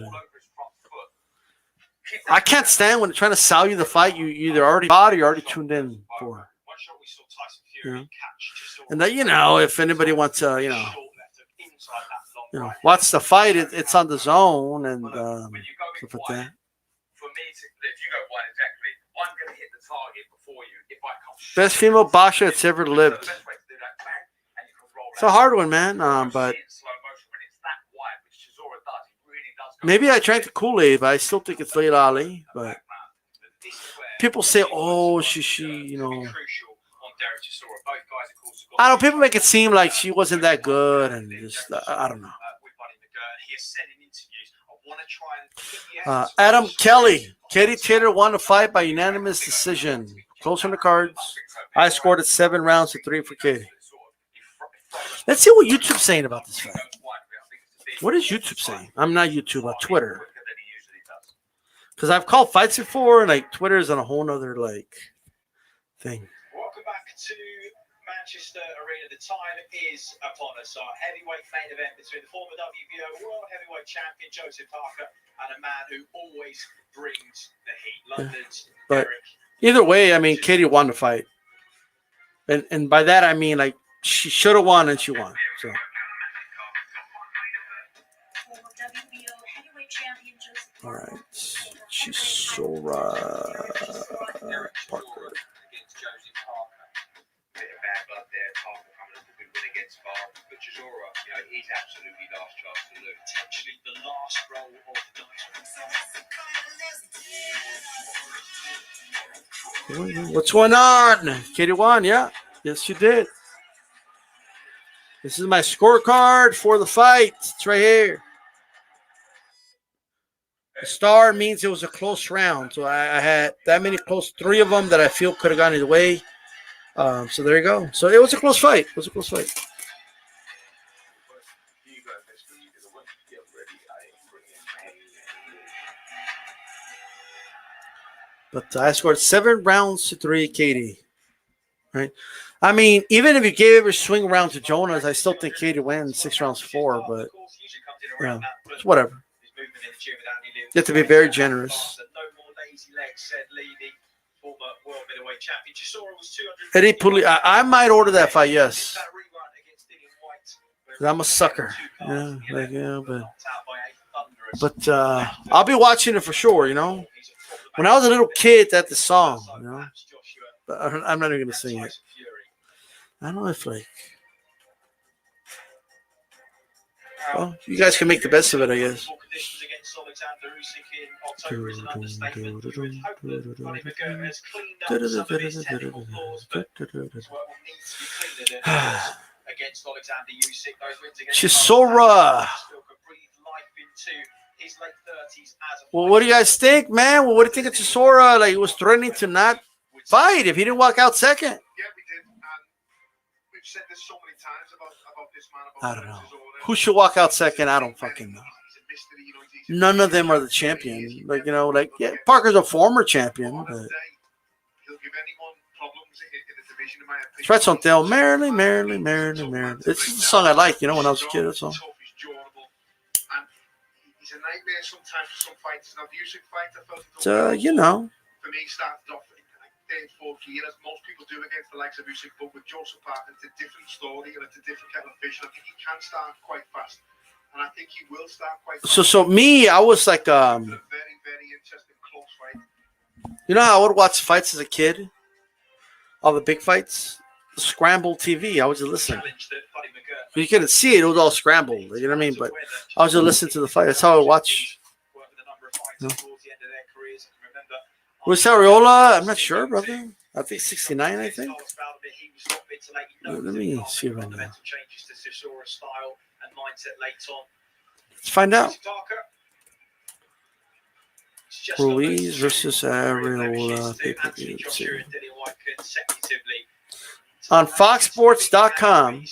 I can't stand when they're trying to sell you the fight you either already bought or you're already tuned in for. You know? And that, you know, if anybody wants to, you know, watch the fight, it's on the zone and stuff like that. For me, if you go wide, exactly, I'm going to hit the target before you if I come. Best female boxer that's ever lived. It's a hard one, man. But maybe I drank the Kool-Aid, but I still think it's Layla Ali. But people say, "Oh, she, you know." I don't know. People make it seem like she wasn't that good, and just I don't know. Adam Kelly, Katie Taylor won the fight by unanimous decision. Close on the cards. I scored at 7 rounds to 3 for Katie. Let's see what YouTube's saying about this fight. What is YouTube saying? I'm not YouTube, Twitter. Because I've called fights before, and like Twitter is on a whole nother like thing. Welcome back to Manchester Arena. The time is upon us. Our heavyweight main event between the former WBO World Heavyweight Champion Joseph Parker and a man who always brings the heat. London's but either way, I mean, Katie won the fight, and by that I mean like she should have won and she won. So. All right, Chisora Parker. Bit of bad blood there. Parker coming up with a good win against Barr. But Chisora, you know, he's absolutely last chance to lose. Potentially the last roll of the dice. What's going on? Katie won, yeah. Yes, you did. This is my scorecard for the fight. It's right here. The star means it was a close round. So I had that many close, 3 of them that I feel could have gone either way. So there you go. So it was a close fight. It was a close fight. But I scored 7 rounds to 3, Katie. Right? I mean, even if you gave every swing round to Jonas, I still think Katie wins 6 rounds to 4. But yeah, it's whatever. You have to be very generous. Eddie Pulley, I might order that fight, yes. I'm a sucker. Yeah, like, yeah, but I'll be watching it for sure, you know. When I was a little kid, that's the song, you know. But I'm not even going to sing it. I don't know if, like... Well, you guys can make the best of it, I guess. Chisora. his late 30s as a Well, what do you guys think, man? Well, what do you think of Chisora? Like, he was threatening to not fight if he didn't walk out second. Yeah, we did. And we've said this so many times about this man. I don't know. Who should walk out second? I don't fucking know. None of them are the champion. Like, you know, like, yeah, Parker's a former champion, but He'll give anyone problems in the division, in my opinion. Threats on Dale, Marilyn. It's just a song I like, you know, when I was a kid. That's all. He's durable. And he's a nightmare sometimes for some fighters. Now, the Usyk fight, I felt You know. for me, started off in like third, fourth year, as most people do against the likes of Usyk, but with Joseph Parker, it's a different story and it's a different kettle of fish. And I think he can start quite fast. And I think he will start quite fast. So me, I was like, Very, very interesting, close fight. you know how I would watch fights as a kid? All the big fights? The scrambled TV. I was just listening. You couldn't see it. It was all scrambled. You know what I mean? But I was just listening to the fight. That's how I would watch. You know? Was Ariola? I'm not sure, brother. I think 69, I think. Let me see right now. Let's find out. Ruiz versus Ariola. Let's see. On FoxSports.com.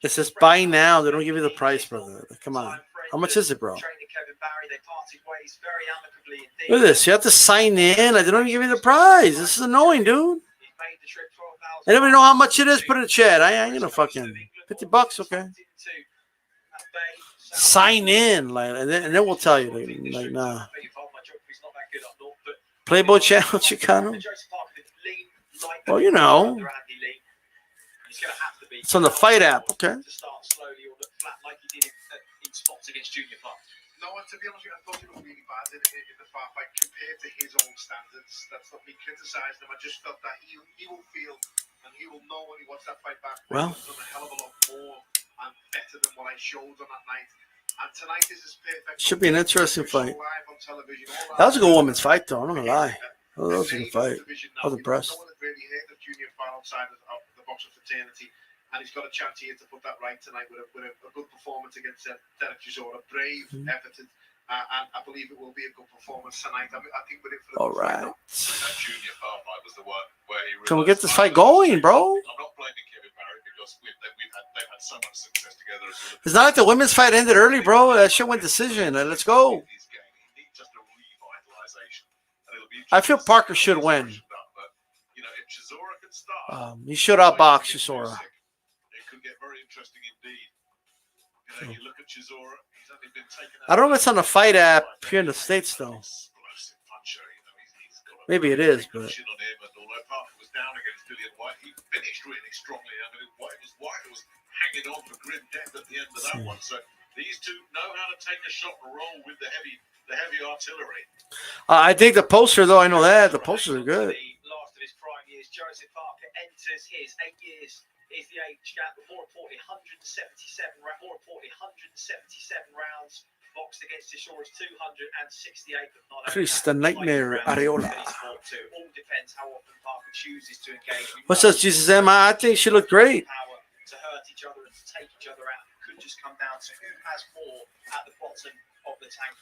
It says buy now. They don't give you the price, brother. Come on. How much is it, bro? Look at this. You have to sign in. They don't even give you the price. This is annoying, dude. Anybody know how much it is? Put it in the chat. I ain't gonna fucking $50, okay? Sign in, like, and then we'll tell you, like, nah. Playboy Channel Chicano. Well, you know, it's on the Fight app, okay? No, to be honest with you, I thought he was really bad in the far fight compared to his own standards. That's not me criticising him. I just felt that he will feel and he will know when he watches that fight back. Well, he's done a hell of a lot more and better than what I showed on that night. And tonight is his perfect. Should be an interesting fight. That was a good woman's fight, though. I'm not gonna lie. That was a good fight. I was impressed. No one had really heard of Junior File outside of the boxing fraternity. And he's got a chance here to put that right tonight with a good performance against Derek Chisora. Brave, efforted, and I believe it will be a good performance tonight. I think we're in for the all right. That Junior File fight was the one where he can we get this fight going, bro? I'm not blaming Kevin Barry because they've had so much success together. It's not like the women's fight ended early, bro. That shit went decision. Let's go. I feel Parker should win. He should outbox Chisora. Get very interesting indeed. You know, you look at Chisora, he's only been taken out. I don't know if it's on the Fight app here in the States, though. Maybe it is, but. Although Parker was down against Dillian White, he finished really strongly. I mean, White was hanging on for grim death at the end of that one. So these two know how to take a shot and roll with the heavy artillery. I think the poster, though, I know that. The posters are good. The last of his prime years, Joseph Parker enters his 8 years. Is the age gap, but more importantly, 177 rounds boxed against Chisora's 268. Chris, the Nightmare Ariola. All depends how often Parker chooses to engage. What's up, Jesus M? I think she looked great. Power to hurt each other and to take each other out could just come down to who has more at the bottom of the tank.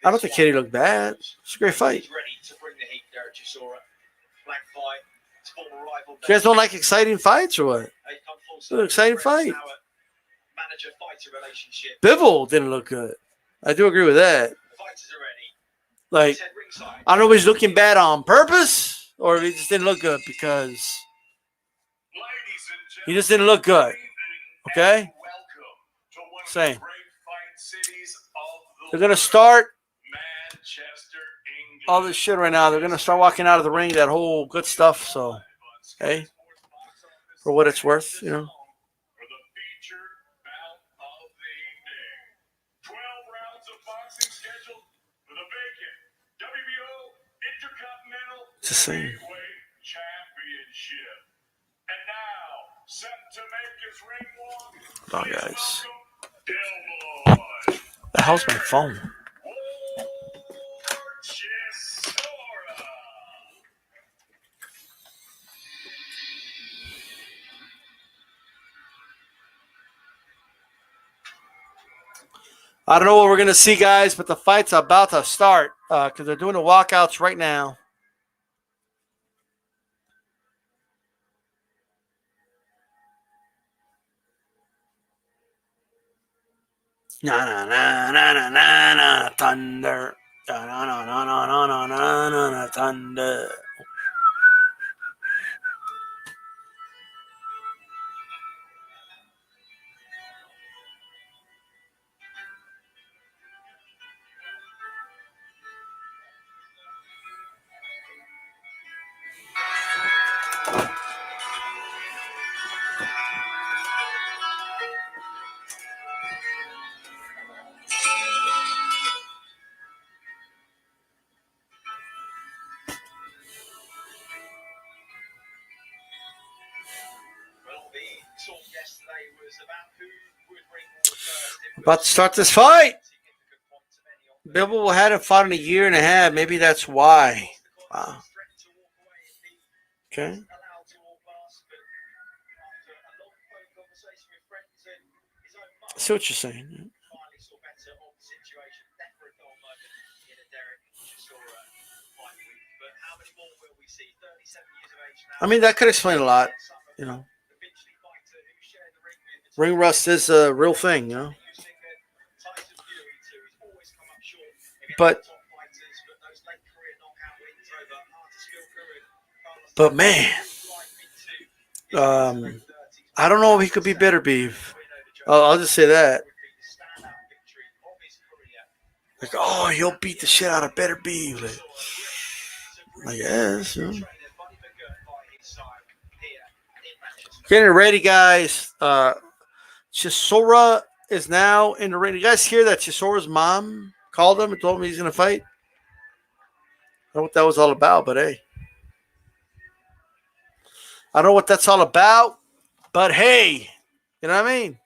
I don't think Katie looked bad. It's a great fight. He's ready to bring the heat there at Chisora. Black fight. You guys don't like exciting fights or what? It's an exciting fight. Bivol didn't look good. I do agree with that. Like, I don't know if he's looking bad on purpose or if he just didn't look good because he just didn't look good. Okay? Same. They're going to start all this shit right now. They're going to start walking out of the ring, that whole good stuff. So, hey, for what it's worth, you know. It's the same. Oh, guys. The hell's my phone? I don't know what we're going to see, guys, but the fight's about to start because they're doing the walkouts right now. Na na na na na na na thunder. Na na na na na na na na thunder. About to start this fight. Bivol hadn't fought in a year and a half. Maybe that's why. Wow. Okay. I see what you're saying. I mean, that could explain a lot, you know. Ring rust is a real thing, you know. But man, I don't know if he could be better, beef. I'll just say that. Like, oh, he'll beat the shit out of better beef. Like, I guess. You know. Getting ready, guys. Chisora is now in the ring. You guys hear that Chisora's mom called him and told him he's going to fight? I don't know what that was all about, but hey. I don't know what that's all about, but hey. You know what I mean?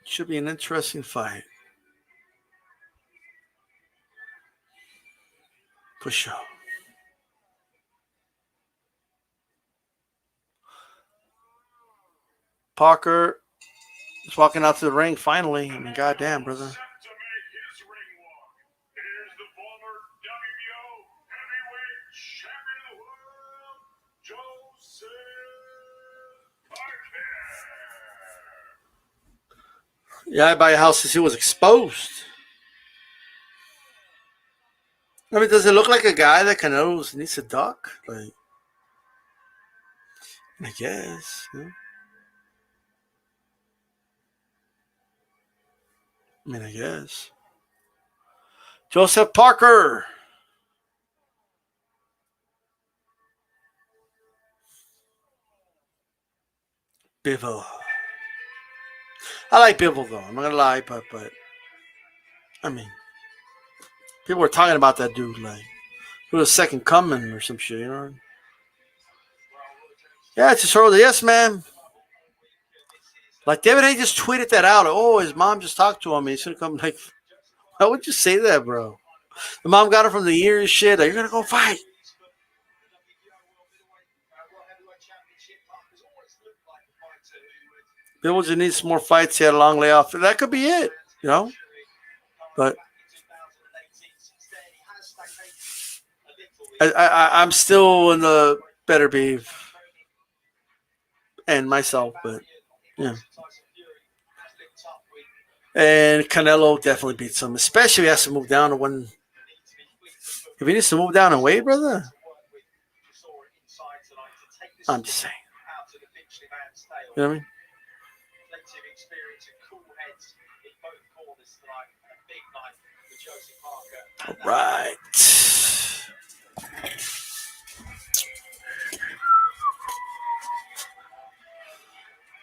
Should be an interesting fight. For sure. Parker is walking out to the ring finally. I mean, goddamn, brother. Yeah, I buy a house since he was exposed. I mean, does it look like a guy that Canelo needs to duck? Like, I guess. Yeah. I mean, I guess. Joseph Parker. Bivol. I like Bivol, though. I'm not going to lie, but I mean, people were talking about that dude, like, he was a second coming or some shit, you know? Yeah, it's just early. Yes, man. Like, David A. just tweeted that out. Like, oh, his mom just talked to him. He's going to come, like, why would you say that, bro? The mom got him from the year and shit. Like, you're going to go fight. Bill just needs some more fights. He had a long layoff. That could be it, you know? But I'm still in the better beef and myself, but yeah. And Canelo definitely beats him, especially if he has to move down to one. If he needs to move down and weight, brother, I'm just saying. You know what I mean? All right.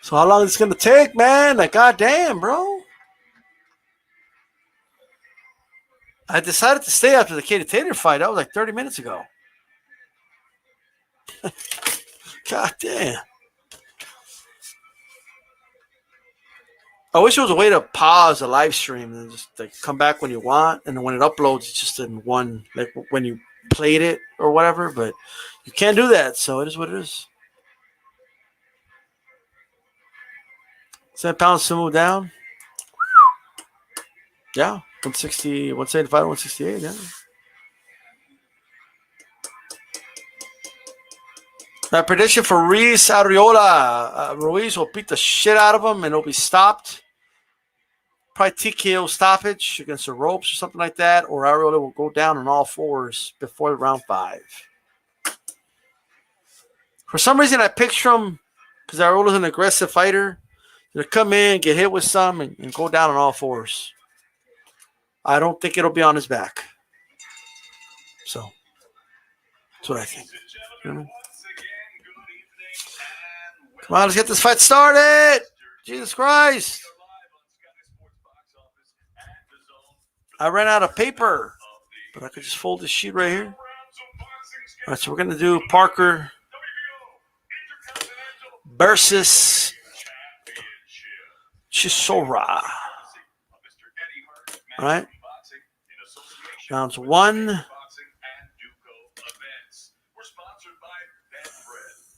So how long is this going to take, man? Like, goddamn, bro. I decided to stay after the Katie Taylor fight. That was like 30 minutes ago. God damn. I wish there was a way to pause a live stream and just like come back when you want, and then when it uploads, it's just in one, like when you played it or whatever. But you can't do that, so it is what it is. 7 pounds to move down. Yeah, 160, 175, 168. Yeah. My prediction for Ruiz Arriola. Ruiz will beat the shit out of him and he'll be stopped. Probably TKO stoppage against the ropes or something like that. Or Arriola will go down on all fours before round 5. For some reason, I picture him, because Arriola's an aggressive fighter, to come in, get hit with some, and go down on all fours. I don't think it'll be on his back. So, that's what I think. You know what I mean? Come on, let's get this fight started. Jesus Christ. I ran out of paper, but I could just fold this sheet right here. All right, so we're going to do Parker versus Chisora. All right. Rounds 1,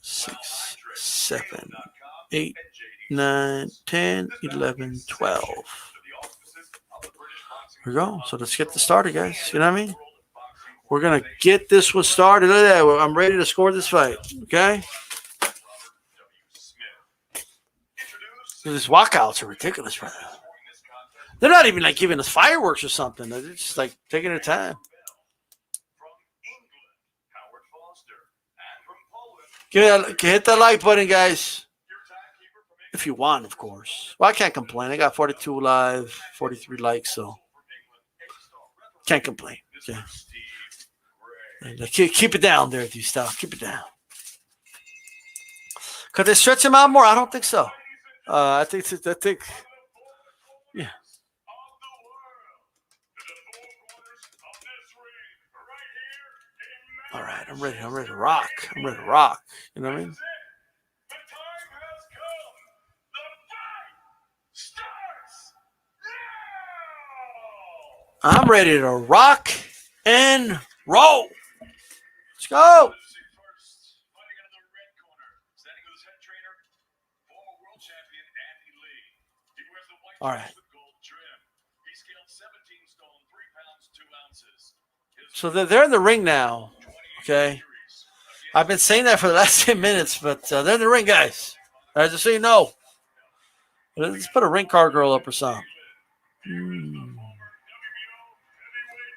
6, 7, 8, 9, 10, 11, 12. Here we go. So let's get this started, guys. You know what I mean? We're going to get this one started. Look at that. I'm ready to score this fight. Okay? These walkouts are ridiculous, brother. They're not even like giving us fireworks or something. They're just like taking their time. Hit that like button, guys. If you want, of course. Well, I can't complain. I got 42 live, 43 likes, so can't complain. Okay. Keep it down there, DStyle. Keep it down. Could they stretch him out more? I don't think so. I think, yeah. All right, I'm ready to rock. You know what I mean? I'm ready to rock and roll. Let's go. All right. So they're in the ring now. Okay. I've been saying that for the last 10 minutes, but they're in the ring, guys. All right, just so you know. Let's put a ring card girl up or something.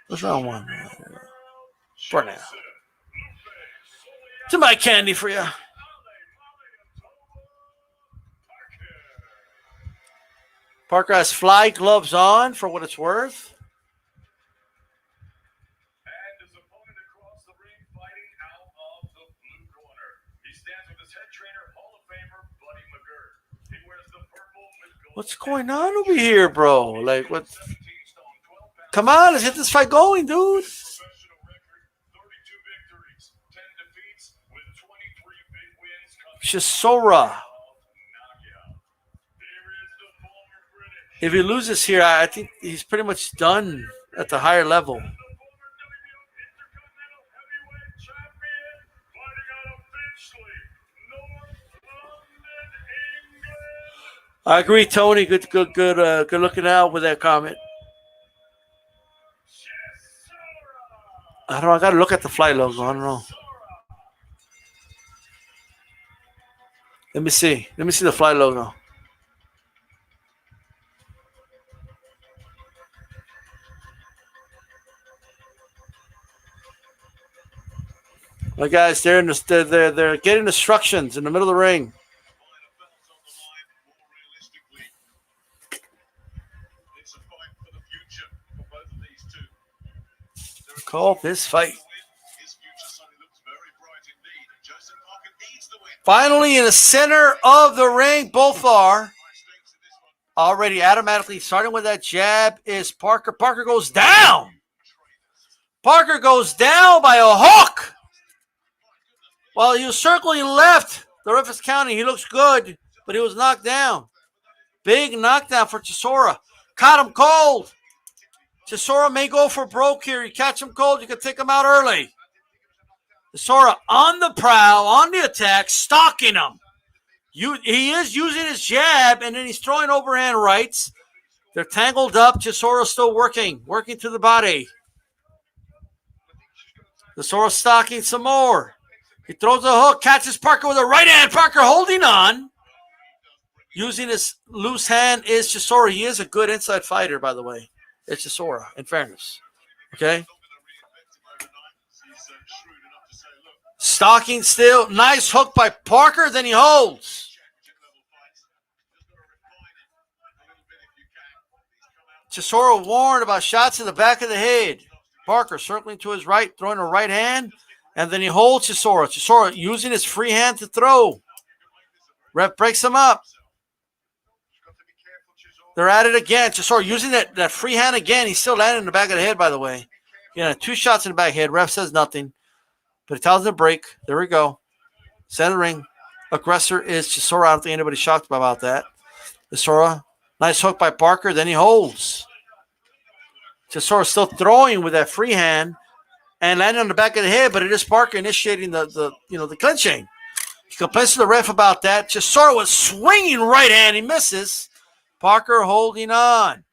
What's round 1? For now. To my candy for you. Parker has fly gloves on for what it's worth. And his opponent across the ring fighting out of the blue corner. He stands with his head trainer, Hall of Famer Buddy McGirt. He wears the purple with gold. What's going on over here, bro? Like, what? Come on, let's get this fight going, dude. Professional record, 32 victories, 10 defeats with 23 big wins. Chisora. If he loses here, I think he's pretty much done at the higher level. I agree, Tony. Good looking out with that comment. I don't know. I got to look at the fly logo. I don't know. Let me see. Let me see the fly logo. Well, guys, they're getting instructions in the middle of the ring. Call this fight. Finally, in the center of the ring, both are already automatically starting with that jab is Parker. Parker goes down. Parker goes down by a hook. While he was circling left, the ref is counting. He looks good, but he was knocked down. Big knockdown for Chisora. Caught him cold. Chisora may go for broke here. You catch him cold, you can take him out early. Chisora on the prowl, on the attack, stalking him. He is using his jab, and then he's throwing overhand rights. They're tangled up. Chisora still working to the body. Chisora stalking some more. He throws a hook, catches Parker with a right hand. Parker holding on. Using his loose hand is Chisora. He is a good inside fighter, by the way. It's Chisora, in fairness. Okay? Stalking still. Nice hook by Parker. Then he holds. Chisora warned about shots in the back of the head. Parker circling to his right, throwing a right hand. And then he holds Chisora. Chisora using his free hand to throw. Ref breaks him up. They're at it again. Chisora using that free hand again. He's still landing in the back of the head, by the way. Yeah, 2 shots in the back of the head. Ref says nothing. But he tells him to break. There we go. Center ring. Aggressor is Chisora. I don't think anybody's shocked about that. Chisora. Nice hook by Parker. Then he holds. Chisora still throwing with that free hand and landing on the back of the head, but it is Parker initiating the clinching. He complains to the ref about that. Chisora was swinging right hand. He misses. Parker holding on.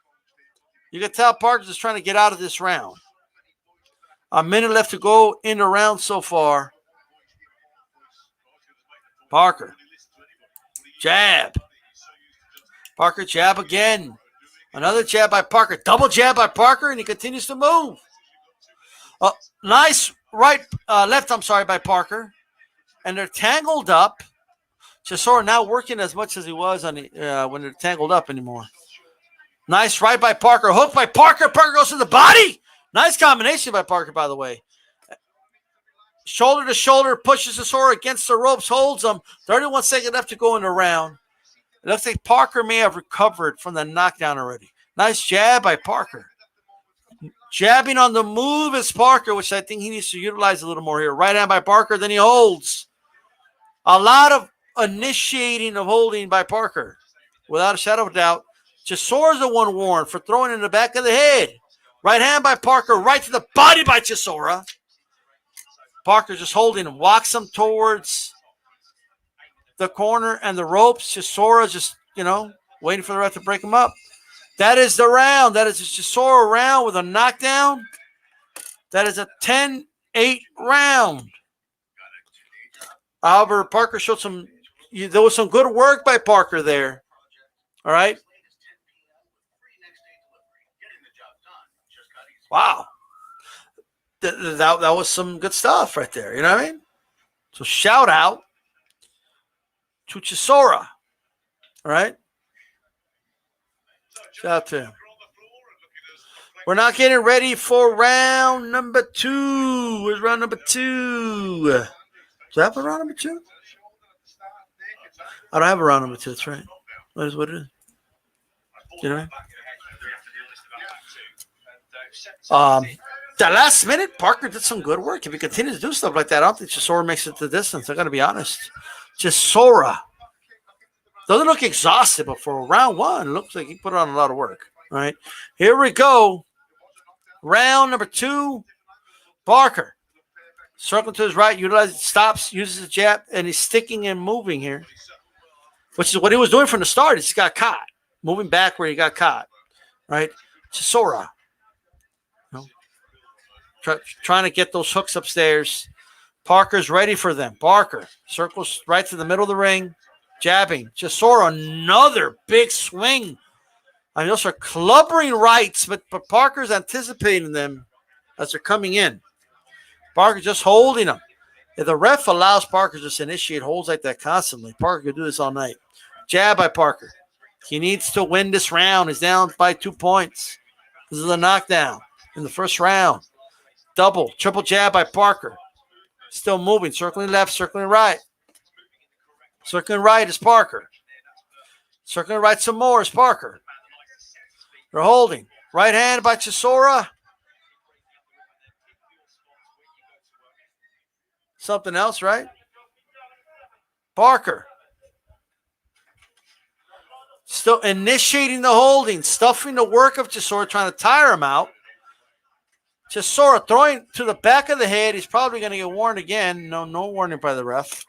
You can tell Parker's just trying to get out of this round. A minute left to go in the round so far. Parker. Jab. Parker jab again. Another jab by Parker. Double jab by Parker, and he continues to move. Nice left by Parker. And they're tangled up. Chisora now working as much as he was on when they're tangled up anymore. Nice right by Parker. Hook by Parker. Parker goes to the body. Nice combination by Parker, by the way. Shoulder to shoulder, pushes Chisora against the ropes, holds him. 31 seconds left to go in the round. It looks like Parker may have recovered from the knockdown already. Nice jab by Parker. Jabbing on the move is Parker, which I think he needs to utilize a little more here. Right hand by Parker, then he holds. A lot of initiating of holding by Parker. Without a shadow of a doubt. Chisora's the one warned for throwing in the back of the head. Right hand by Parker, right to the body by Chisora. Parker just holding him, walks him towards the corner and the ropes. Chisora just, waiting for the ref to break him up. That is the round. That is a Chisora round with a knockdown. That is a 10-8 round. However, Parker showed there was some good work by Parker there. All right. Wow. That was some good stuff right there. You know what I mean? So shout out to Chisora. All right. Shout out to him. We're not getting ready for round number 2. Where's round number 2? Does I have a round number 2? I don't have a round number 2. That's right. That is what it is. You know? The last minute, Parker did some good work. If he continues to do stuff like that, I don't think Chisora makes it the distance. I got to be honest. Chisora doesn't look exhausted, but for round 1, it looks like he put on a lot of work. All right, here we go. Round number 2. Parker circling to his right, stops, uses the jab, and he's sticking and moving here, which is what he was doing from the start. He just got caught, moving back where he got caught. Right, Chisora. Trying to get those hooks upstairs. Parker's ready for them. Parker circles right to the middle of the ring, jabbing. Chisora, another big swing. I mean, those are clubbering rights, but Parker's anticipating them as they're coming in. Parker just holding them. If the ref allows Parker to just initiate holds like that constantly, Parker could do this all night. Jab by Parker. He needs to win this round. He's down by 2 points. This is a knockdown in the first round. Double, triple jab by Parker. Still moving, circling left, circling right. Circling right is Parker. Circling right some more is Parker. They're holding. Right hand by Chisora. Something else, right? Parker. Still initiating the holding, stuffing the work of Chisora, trying to tire him out. Chisora throwing to the back of the head. He's probably going to get warned again. No warning by the ref.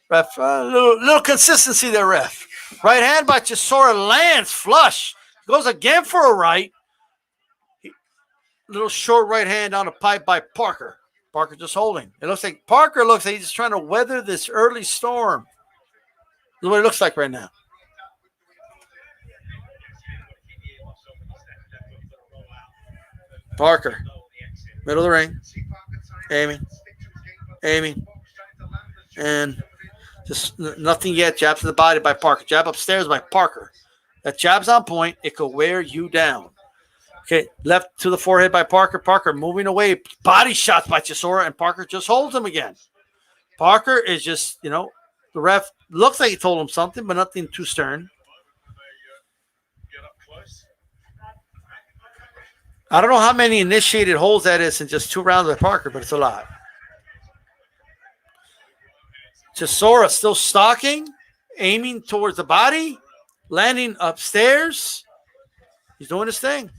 Ref, little consistency there, ref. Right hand by Chisora lands flush. Goes again for a right. Little short right hand on a pipe by Parker. Parker just holding. It looks like Parker looks like he's just trying to weather this early storm. This is what it looks like right now. Parker, middle of the ring, aiming, and just nothing yet. Jab to the body by Parker. Jab upstairs by Parker. That jab's on point. It could wear you down. Okay, left to the forehead by Parker. Parker moving away. Body shots by Chisora, and Parker just holds him again. Parker is just, the ref looks like he told him something, but nothing too stern. I don't know how many initiated holds that is in just 2 rounds by Parker, but it's a lot. Chisora still stalking, aiming towards the body, landing upstairs. He's doing his thing.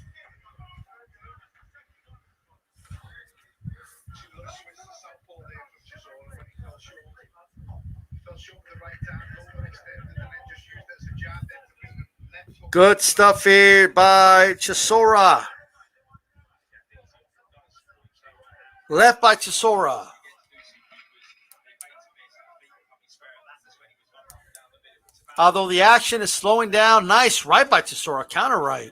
Good stuff here by Chisora. Left by Chisora. Although the action is slowing down, nice right by Chisora, counter right.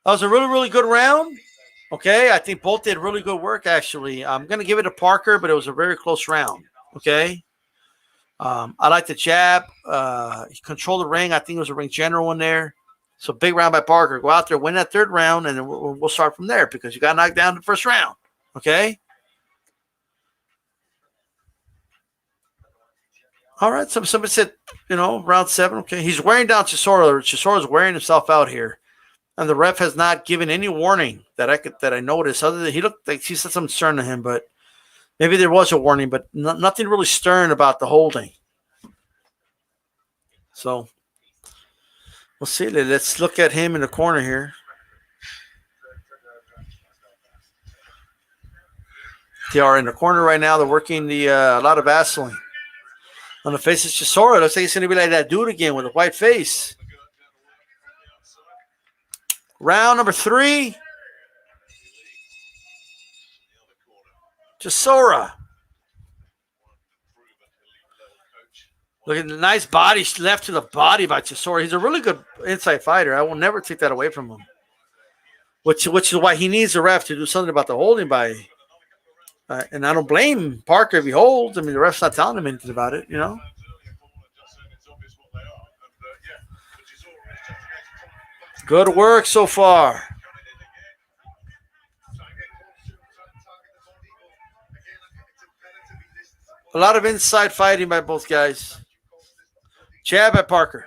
That was a really, really good round. Okay, I think both did really good work, actually. I'm going to give it to Parker, but it was a very close round. Okay. I like the jab. He controlled the ring. I think it was a ring general in there. So big round by Parker. Go out there, win that 3rd round, and then we'll start from there because you got knocked down in the 1st round. Okay? All right. Somebody said, round 7. Okay. He's wearing down Chisora. Chisora's wearing himself out here. And the ref has not given any warning that I noticed. Other than he looked like he said something stern to him, but maybe there was a warning, but nothing really stern about the holding. So we'll see. Let's look at him in the corner here. They are in the corner right now. They're working a lot of Vaseline on the face of Chisora. Looks like he's going to be like that dude again with a white face. Round number 3. Chisora. Look at the nice body left to the body by Chisora. He's a really good inside fighter. I will never take that away from him. Which is why he needs the ref to do something about the holding by. And I don't blame Parker if he holds. I mean, the ref's not telling him anything about it, Good work so far. A lot of inside fighting by both guys. Jab by Parker.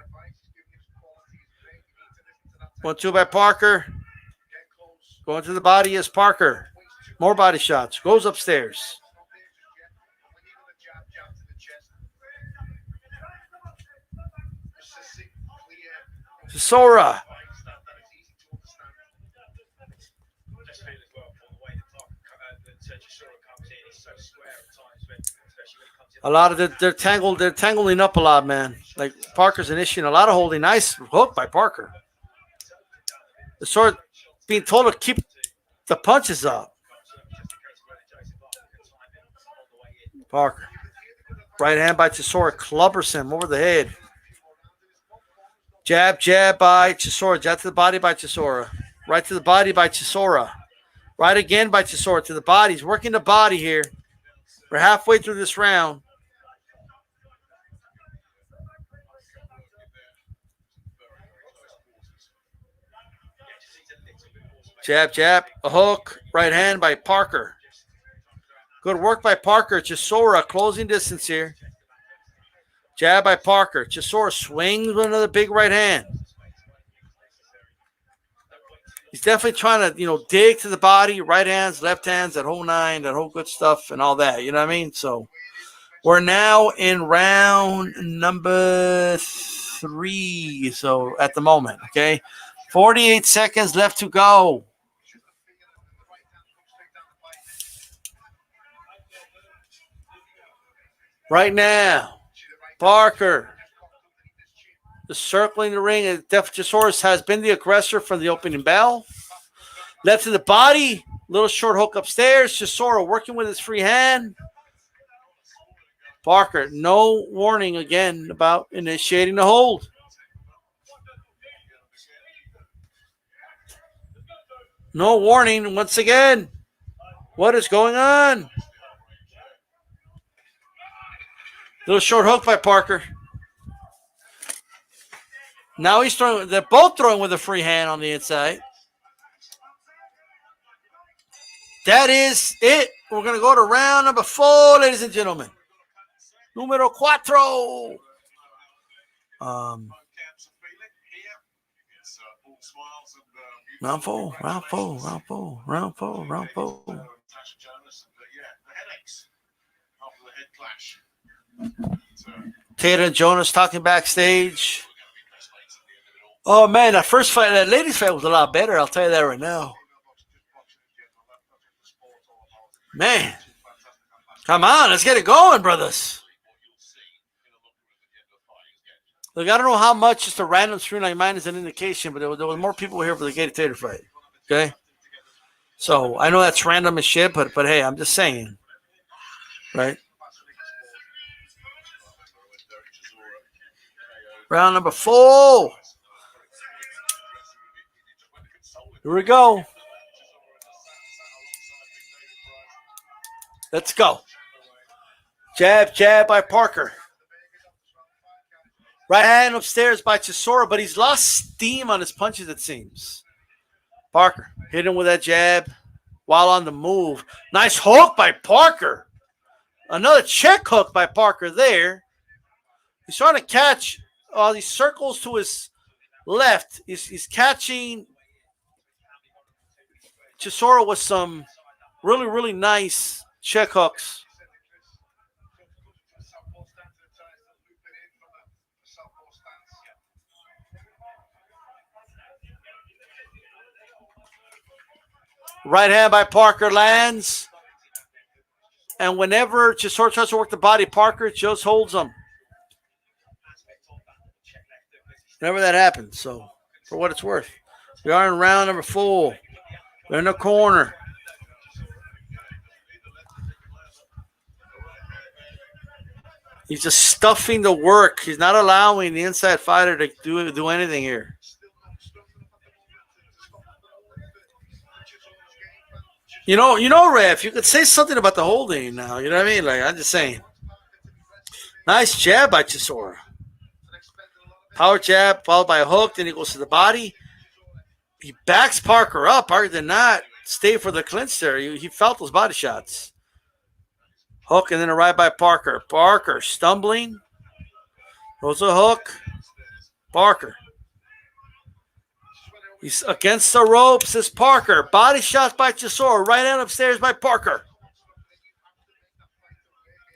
1-2 by Parker. Going to the body is Parker. More body shots. Goes upstairs. Chisora. A lot of they're tangled. They're tangling up a lot, man. Like Parker's initiating a lot of holding. Nice hook by Parker. The sort being told to keep the punches up. Parker. Right hand by Chisora. Clubbers him over the head. Jab by Chisora. Jab to the body by Chisora. Right to the body by Chisora. Right again by Chisora to the body. He's working the body here. We're halfway through this round. Jab. A hook. Right hand by Parker. Good work by Parker. Chisora closing distance here. Jab by Parker. Chisora swings with another big right hand. He's definitely trying to, dig to the body, right hands, left hands, that whole 9, that whole good stuff and all that. You know what I mean? So we're now in round number 3. So at the moment, okay? 48 seconds left to go. Right now, Parker is circling the ring. And Chisora has been the aggressor from the opening bell. Left to the body. Little short hook upstairs. Chisora working with his free hand. Parker, no warning again about initiating the hold. No warning once again. What is going on? Little short hook by Parker. Now he's throwing. They're both throwing with a free hand on the inside. That is it. We're going to go to round number 4, ladies and gentlemen. Numero 4. Round 4. Tater and Jonas talking backstage. Oh man, that first fight, that ladies fight was a lot better. I'll tell you that right now. Man, come on, let's get it going, brothers. Look, I don't know how much just a random screen like mine is an indication, but there was more people here for the Gator Tater fight. Okay, so I know that's random as shit, but hey, I'm just saying, right? Round number 4. Here we go. Let's go. Jab by Parker. Right hand upstairs by Chisora, but he's lost steam on his punches, it seems. Parker hit him with that jab while on the move. Nice hook by Parker. Another check hook by Parker there. He's trying to catch all these circles to his left. He's catching Chisora with some really, really nice check hooks. Right hand by Parker lands. And whenever Chisora tries to work the body, Parker just holds him. Whenever that happens. So, for what it's worth. We are in round number 4. They're in the corner. He's just stuffing the work. He's not allowing the inside fighter to do anything here. You know, Ref, you could say something about the holding now. You know what I mean? Like, I'm just saying. Nice jab by Chisora. Power jab followed by a hook. Then he goes to the body. He backs Parker up. Parker did not stay for the clinch there. He felt those body shots. Hook and then a right by Parker. Parker stumbling. Goes a hook. Parker. He's against the ropes. Is Parker. Body shots by Chisora. Right hand upstairs by Parker.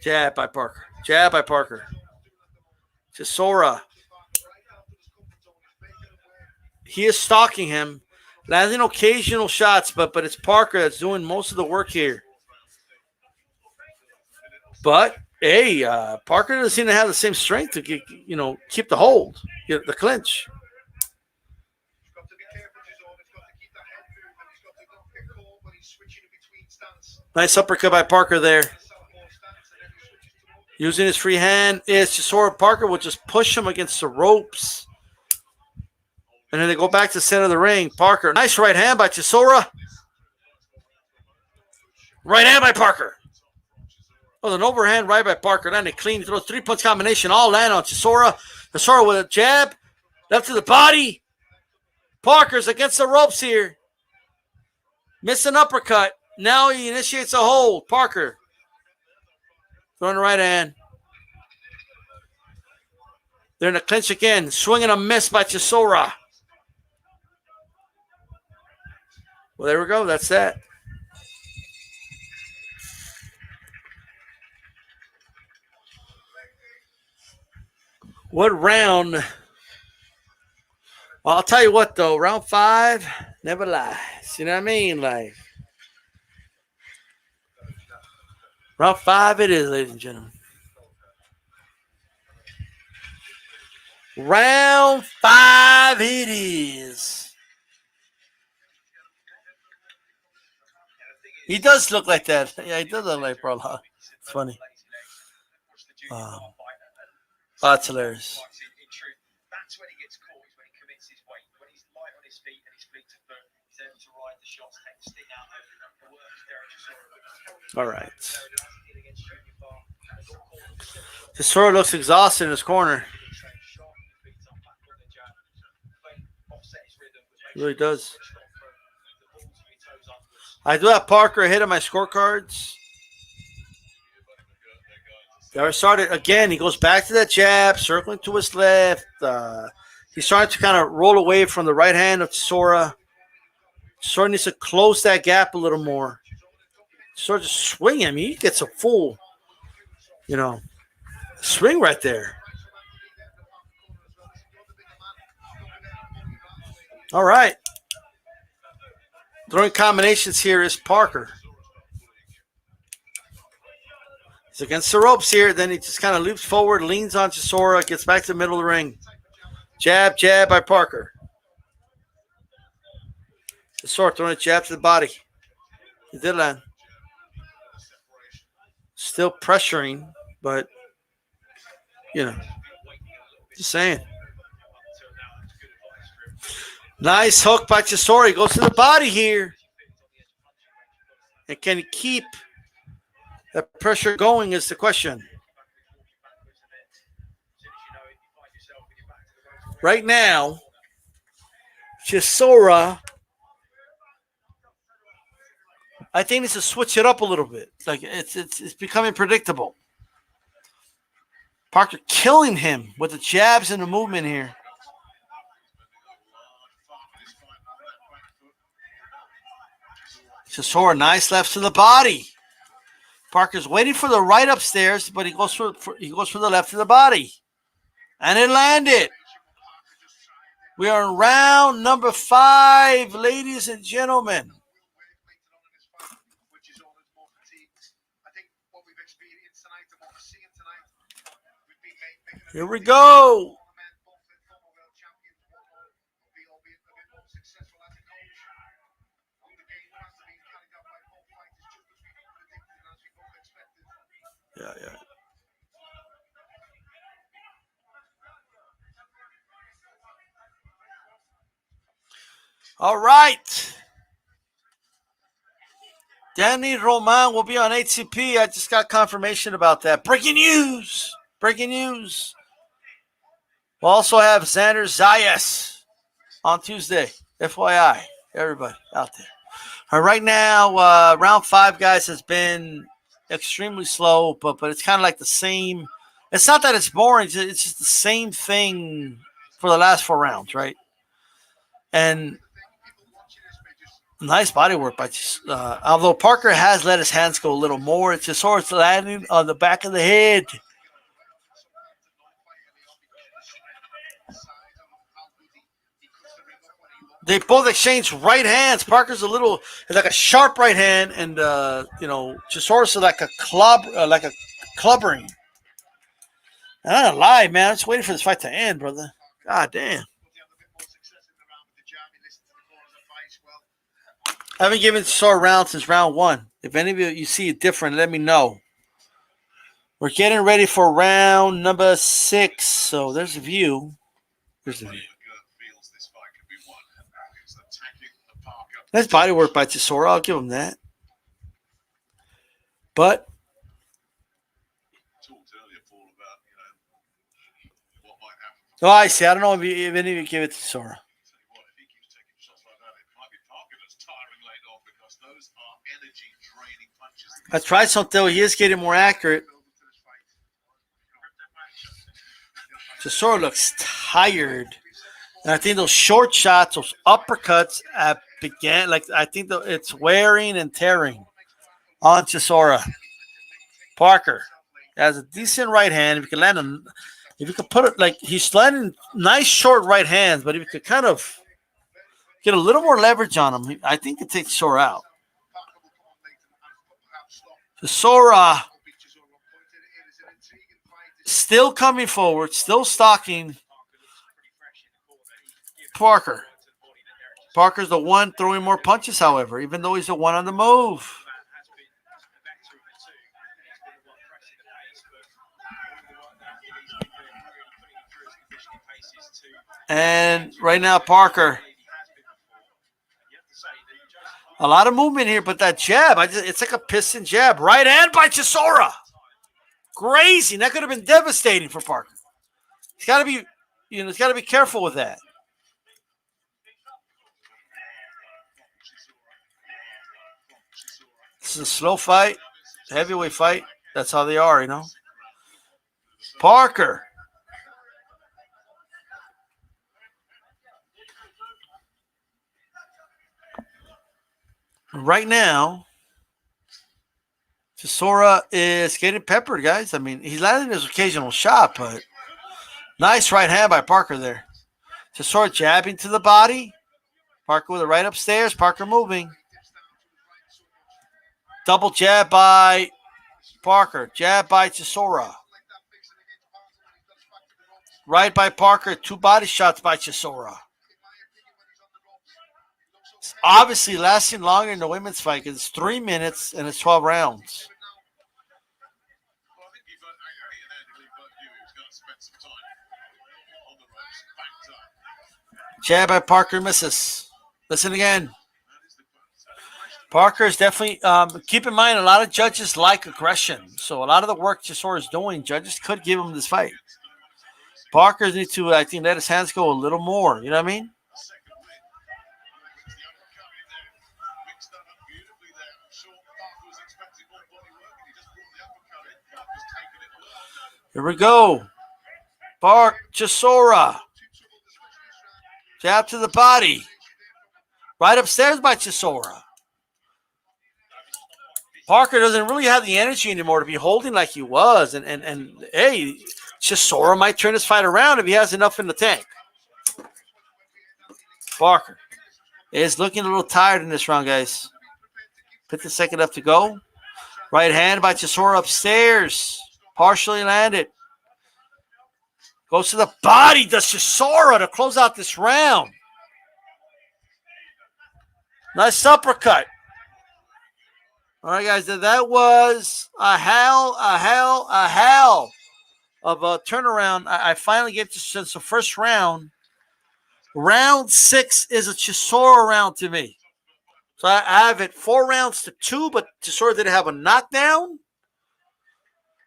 Jab by Parker. Jab by Parker. Chisora. He is stalking him. Landing occasional shots, but it's Parker that's doing most of the work here. But, hey, Parker doesn't seem to have the same strength to keep the hold, get the clinch. Nice uppercut by Parker there. Using his free hand is Chisora. Parker will just push him against the ropes. And then they go back to the center of the ring. Parker, nice right hand by Chisora. Right hand by Parker. Oh, an overhand right by Parker. Then they clean throws 3-punch combination. All land on Chisora. Chisora with a jab. Left to the body. Parker's against the ropes here. Missed an uppercut. Now he initiates a hold. Parker. Throwing the right hand. They're in the clinch again. Swinging a miss by Chisora. Well, there we go. That's that. What round? Well, I'll tell you what, though. Round 5 never lies. You know what I mean? Like, round 5 it is, ladies and gentlemen. Round 5 it is. He does look like that. Yeah, he does look like Brawlhalla. It's funny. That's hilarious. That's when he gets caught, is when he commits his weight. When he's light on his feet and his fleet of foot, he's able to ride the shots, take the sting out of the works Derek Chisora. All right. Chisora looks exhausted in his corner. He really does. I do have Parker ahead of my scorecards. They are started again. He goes back to that jab, circling to his left. He's starting to kind of roll away from the right hand of Chisora. Chisora needs to close that gap a little more. Chisora just swing him. He gets a full, swing right there. All right. Throwing combinations here is Parker. He's against the ropes here. Then he just kind of leaps forward, leans on Chisora, gets back to the middle of the ring. Jab, jab by Parker. Chisora throwing a jab to the body. He did land. Still pressuring, but, just saying. Nice hook by Chisora. He goes to the body here. And can he keep that pressure going is the question. Right now, Chisora, I think needs to switch it up a little bit. Like it's becoming predictable. Parker killing him with the jabs and the movement here. Chisora, nice left to the body. Parker's waiting for the right upstairs, but he goes for the left to the body. And it landed. We are in round number 5, ladies and gentlemen. Here we go. Yeah. All right. Danny Roman will be on HCP. I just got confirmation about that. Breaking news. We'll also have Xander Zayas on Tuesday. FYI, everybody out there. All right, right now, round 5, guys, has been extremely slow, but it's kind of like the same. It's not that it's boring. It's just the same thing for the last 4 rounds, right? And nice body work by although Parker has let his hands go a little more. It's just sort of landing on the back of the head. They both exchange right hands. Parker's like a sharp right hand, and Chisora's like a clubbering. And I'm not gonna lie, man. I'm just waiting for this fight to end, brother. God damn. I haven't given Chisora a round since round 1. If any of you see it different, let me know. We're getting ready for round number 6. So there's a view. Nice body work by Chisora. I'll give him that. But I see. I don't know if any of you give it to Chisora. I tried something. He is getting more accurate. Chisora looks tired. And I think those short shots, those uppercuts I think it's wearing and tearing on Chisora. Parker has a decent right hand. If you could put it he's landing nice short right hands, but if you could kind of get a little more leverage on him, I think it takes Chisora out. Chisora still coming forward, still stalking Parker. Parker's the one throwing more punches, however, even though he's the one on the move. And right now, Parker. A lot of movement here, but that jab, it's like a piston jab. Right hand by Chisora. Crazy. That could have been devastating for Parker. He's got to be, he's got to be careful with that. This is a slow fight, heavyweight fight. That's how they are, Parker. Right now, Chisora is getting peppered, guys. I mean, he's landing his occasional shot, but nice right hand by Parker there. Chisora jabbing to the body. Parker with a right upstairs. Parker moving. Double jab by Parker. Jab by Chisora. Right by Parker. 2 body shots by Chisora. It's obviously lasting longer in the women's fight because it's 3 minutes and it's 12 rounds. Jab by Parker misses. Listen again. Parker is definitely, keep in mind, a lot of judges like aggression. So a lot of the work Chisora is doing, judges could give him this fight. Parker needs to, I think, let his hands go a little more. You know what I mean? Here we go. Chisora. Jab to the body. Right upstairs by Chisora. Parker doesn't really have the energy anymore to be holding like he was. And hey, Chisora might turn this fight around if he has enough in the tank. Parker is looking a little tired in this round, guys. 50 seconds left to go. Right hand by Chisora upstairs. Partially landed. Goes to the body. Does Chisora to close out this round. Nice uppercut. All right, guys. That was a hell of a turnaround. I finally get to since the first round. Round 6 is a Chisora round to me. So I have it 4 rounds to 2, but Chisora didn't have a knockdown.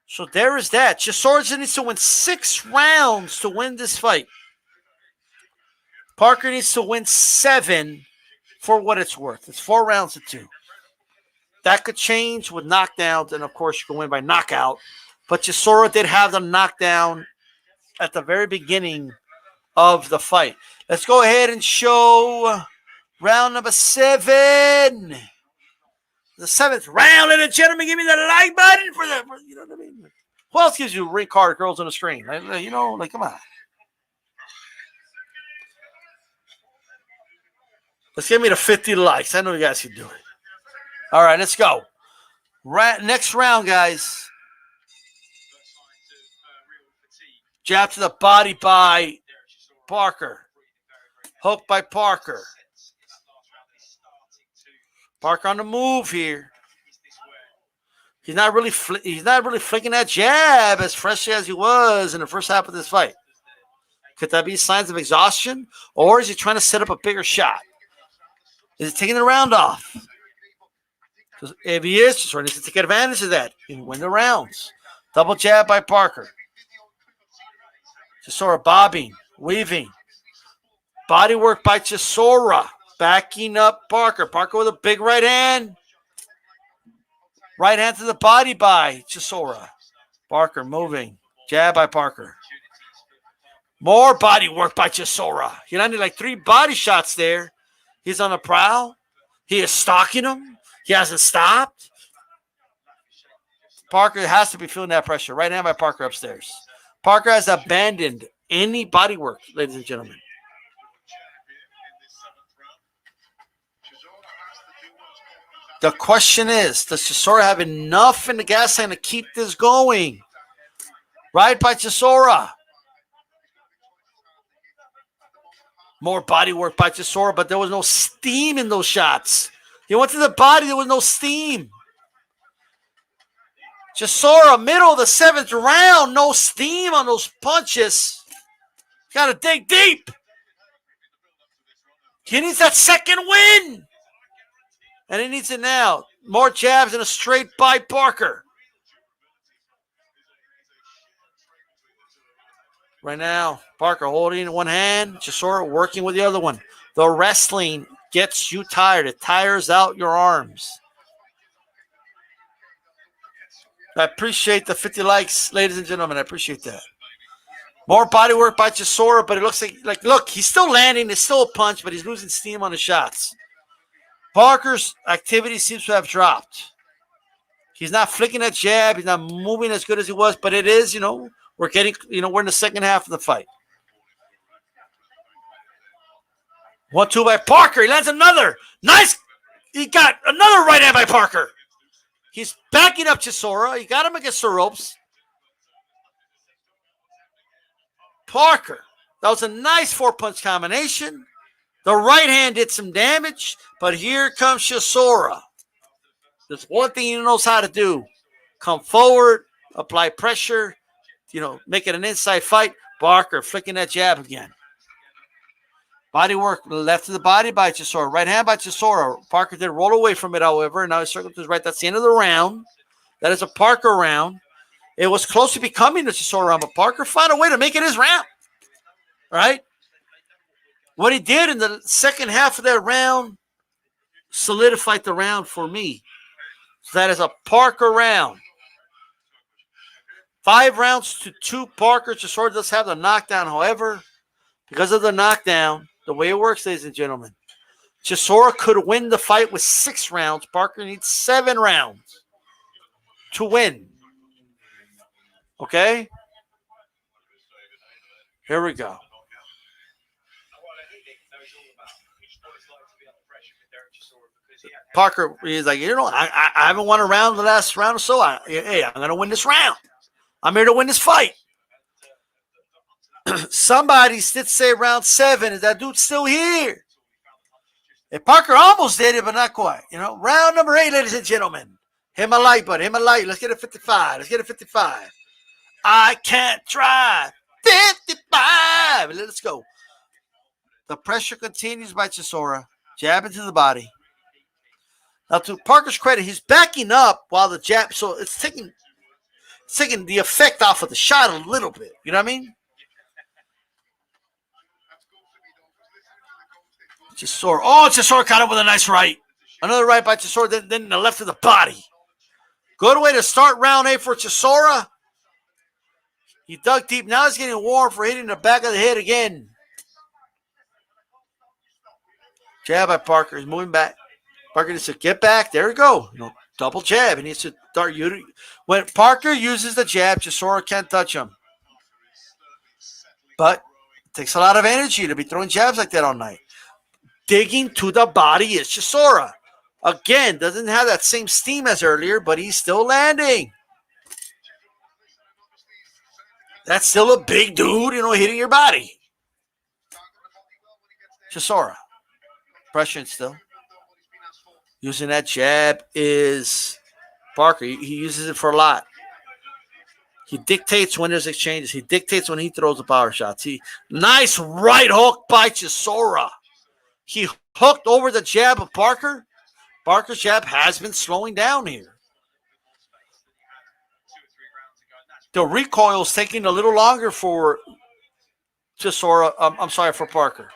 So there is that. Chisora needs to win 6 rounds to win this fight. Parker needs to win 7 for what it's worth. It's 4 rounds to 2. That could change with knockdowns, and of course you can win by knockout. But Chisora did have the knockdown at the very beginning of the fight. Let's go ahead and show round number 7. The 7th round, ladies and gentlemen. Give me the like button for the, you know what I mean? Who else gives you ring card girls on the screen? Like, come on. Let's give me the 50 likes. I know you guys can do it. All right, let's go. Next round, guys. Jab to the body by Parker. Hook by Parker. Parker on the move here. He's not really flicking that jab as freshly as he was in the first half of this fight. Could that be signs of exhaustion, or is he trying to set up a bigger shot? Is he taking the round off? If he is, just needs to take advantage of that and win the rounds. Double jab by Parker. Chisora bobbing, weaving. Body work by Chisora. Backing up Parker. Parker with a big right hand. Right hand to the body by Chisora. Parker moving. Jab by Parker. More body work by Chisora. He landed like 3 body shots there. He's on the prowl. He is stalking him. He hasn't stopped. Parker has to be feeling that pressure. Right hand by Parker upstairs. Parker has abandoned any body work, ladies and gentlemen. The question is, does Chisora have enough in the gas tank to keep this going? Right by Chisora. More body work by Chisora, but there was no steam in those shots. He went to the body, there was no steam. Chisora, middle of the 7th round, no steam on those punches. Got to dig deep. He needs that second win. And he needs it now. More jabs and a straight by Parker. Right now, Parker holding in one hand, Chisora working with the other one. The wrestling gets you tired. It tires out your arms. I appreciate the 50 likes, ladies and gentlemen. I appreciate that. More body work by Chisora, but it looks like look, he's still landing. It's still a punch, but he's losing steam on the shots. Parker's activity seems to have dropped. He's not flicking that jab. He's not moving as good as he was, but it is, we're getting, we're in the second half of the fight. 1-2 by Parker. He lands another. Nice. He got another right hand by Parker. He's backing up Chisora. He got him against the ropes. Parker. That was a nice 4-punch combination. The right hand did some damage, but here comes Chisora. There's one thing he knows how to do. Come forward, apply pressure, make it an inside fight. Parker flicking that jab again. Body work left of the body by Chisora. Right hand by Chisora. Parker did roll away from it, however. And now he's circled to his right. That's the end of the round. That is a Parker round. It was close to becoming a Chisora round, but Parker found a way to make it his round. Right? What he did in the second half of that round solidified the round for me. So that is a Parker round. 5 rounds to 2 Parker. Chisora does have the knockdown, however. Because of the knockdown, the way it works, ladies and gentlemen, Chisora could win the fight with 6 rounds. Parker needs 7 rounds to win. Okay? Here we go. Parker is like, I haven't won a round the last round or so. I'm going to win this round. I'm here to win this fight. Somebody did say round 7. Is that dude still here? And Parker almost did it, but not quite. Round number 8, ladies and gentlemen. Hit my like button. Hit my like. Let's get a 55. Let's get a 55. I can't try. 55. Let's go. The pressure continues by Chisora. Jab into the body. Now, to Parker's credit, he's backing up while the jab, so it's taking the effect off of the shot a little bit. You know what I mean? Chisora. Oh, Chisora caught him with a nice right. Another right by Chisora, then the left of the body. Good way to start round 8 for Chisora. He dug deep. Now he's getting warm for hitting the back of the head again. Jab by Parker. He's moving back. Parker needs to get back. There we go. Double jab. He needs to start. When Parker uses the jab, Chisora can't touch him. But it takes a lot of energy to be throwing jabs like that all night. Digging to the body is Chisora. Again, doesn't have that same steam as earlier, but he's still landing. That's still a big dude, hitting your body. Chisora. Pressuring still. Using that jab is Parker. He uses it for a lot. He dictates when there's exchanges. He dictates when he throws the power shots. Nice right hook by Chisora. He hooked over the jab of Parker. Parker's jab has been slowing down here. The recoil is taking a little longer for Chisora. For Parker.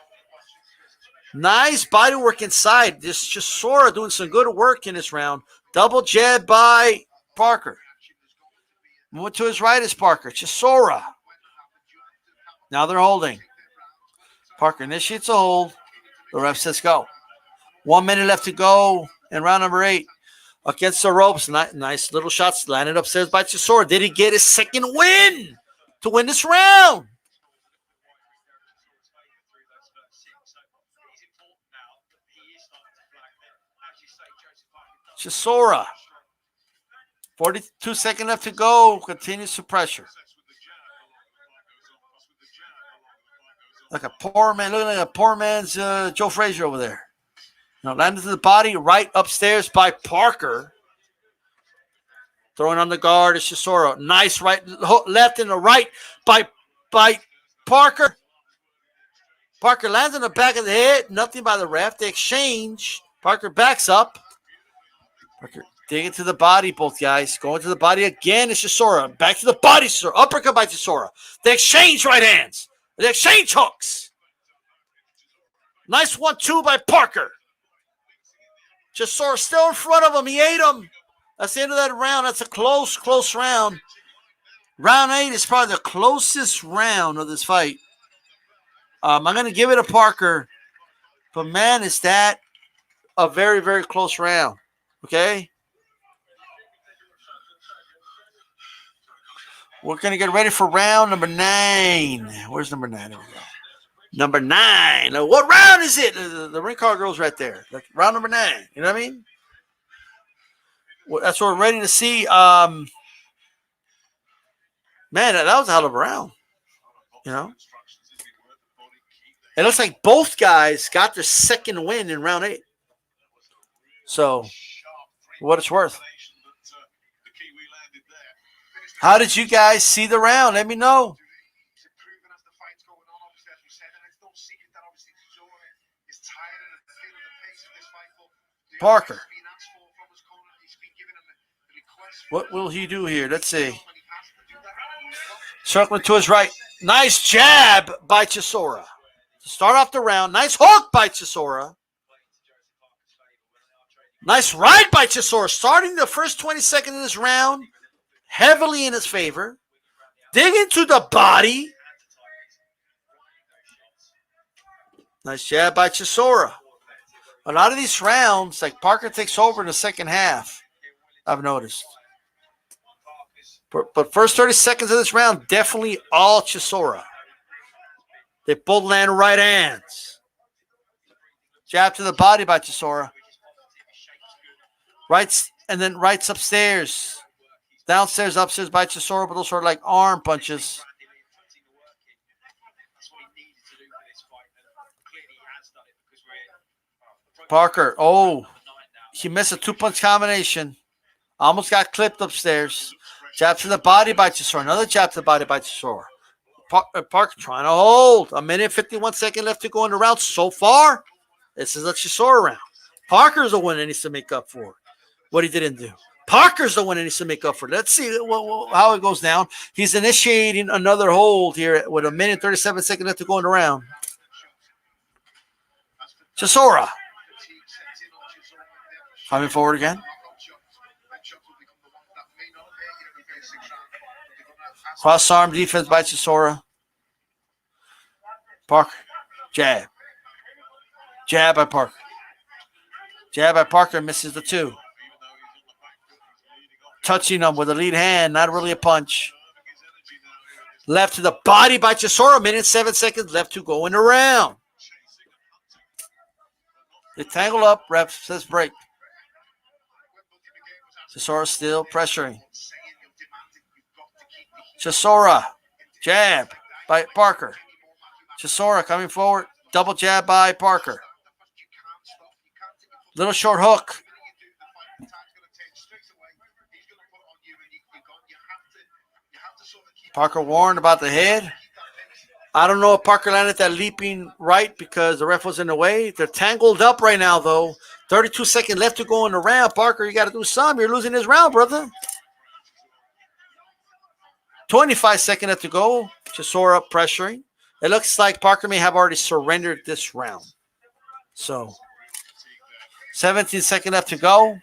Nice body work inside. This Chisora doing some good work in this round. Double jab by Parker. Moving to his right is Parker. Chisora. Now they're holding. Parker initiates a hold. The ref says go. 1 minute left to go in round number 8. Against the ropes. Nice little shots landed upstairs by Chisora. Did he get his second win to win this round? Chisora. 42 seconds left to go. Continues to pressure. Like a poor man, looking like a poor man's Joe Frazier over there. Now landed to the body, right upstairs by Parker. Throwing on the guard is Chisora. Nice right, left and the right by Parker. Parker lands on the back of the head. Nothing by the ref. They exchange. Parker backs up. Parker digging to the body, both guys. Going to the body again is Chisora. Back to the body, Chisora. Uppercut by Chisora. They exchange right hands. They exchange hooks. Nice 1-2 by Parker. Chisora still in front of him. He ate him. That's the end of that round. That's a close round. Round 8 is probably the closest round of this fight. I'm going to give it to Parker. But, man, is that a very, very close round. Okay? We're going to get ready for round number 9. Where's number 9? There we go. Number 9. What round is it? The ring card girl's right there. Like round number 9. You know what I mean? Well, that's what we're ready to see. Man, that was a hell of a round. You know? It looks like both guys got their second win in round 8. So, for what it's worth. How did you guys see the round? Let me know. Parker. What will he do here? Let's see. Circling to his right. Nice jab by Chisora. To start off the round. Nice hook by Chisora. Nice right by Chisora. Starting the first 20 seconds of this round heavily in his favor. Digging to the body. Nice jab by Chisora. A lot of these rounds, like Parker takes over in the second half, I've noticed. But first 30 seconds of this round, definitely all Chisora. They both land right hands. Jab to the body by Chisora. Rights and then rights upstairs. Downstairs, upstairs by Chisora, but those are like arm punches. Parker, he missed a 2-punch combination. Almost got clipped upstairs. Jab to the body by Chisora. Another jab to the body by Chisora. Parker trying to hold. 1 minute, 51 seconds left to go in the round. So far, this is a Chisora round. Parker's the one that needs to make up for what he didn't do. Parker's the one that needs to make up for it. Let's see how it goes down. He's initiating another hold here with 1 minute, 37 seconds left to go in the round. Chisora. Coming forward again. Cross arm defense by Chisora. Parker. Jab. Jab by Parker. Jab by Parker misses the 2. Touching him with a lead hand, not really a punch. Left to the body by Chisora. 1 minute, 7 seconds left to go in the round. They tangle up. Ref says break. Chisora still pressuring. Chisora. Jab by Parker. Chisora coming forward. Double jab by Parker. Little short hook. Parker warned about the head. I don't know if Parker landed that leaping right because the ref was in the way. They're tangled up right now, though. 32 seconds left to go in the round. Parker, you got to do something. You're losing this round, brother. 25 seconds left to go. Chisora pressuring. It looks like Parker may have already surrendered this round. So, 17 seconds left to go.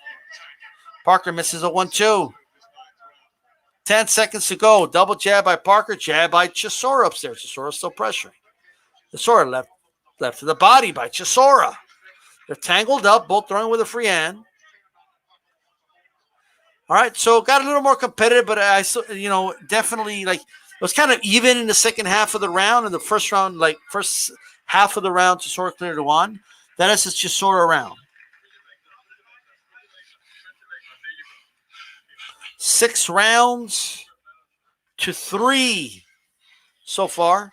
Parker misses a 1-2. 10 seconds to go. Double jab by Parker. Jab by Chisora upstairs. Chisora still pressuring. Chisora left to the body by Chisora. They're tangled up, both throwing with a free hand. All right, so got a little more competitive, but definitely like it was kind of even in the second half of the round. In the first round, like first half of the round, Chisora cleared to 1. That is his Chisora round. 6 rounds to 3 so far.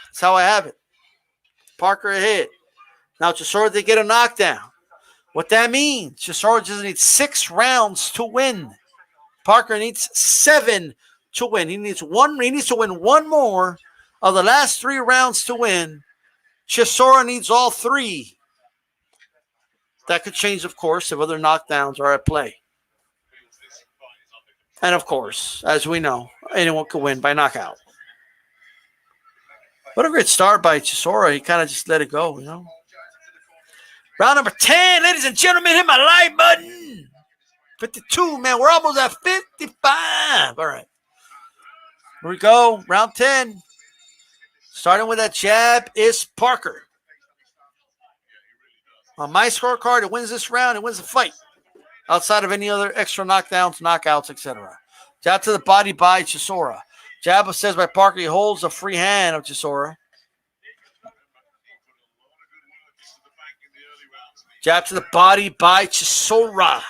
That's how I have it. Parker ahead. Now Chisora did get a knockdown. What that means, Chisora just needs 6 rounds to win. Parker needs 7 to win. He needs to win one more of the last 3 rounds to win. Chisora needs all 3. That could change, of course, if other knockdowns are at play. And of course, as we know, anyone can win by knockout. What a great start by Chisora. He kind of just let it go, you know. Round number 10, ladies and gentlemen, hit my like button. 52, man. We're almost at 55. All right. Here we go. Round 10. Starting with that jab is Parker. On my scorecard, it wins this round. It wins the fight. Outside of any other extra knockdowns, knockouts, etc. Jab to the body by Chisora. Jab says by Parker. He holds a free hand of Chisora. Jab to the body by Chisora.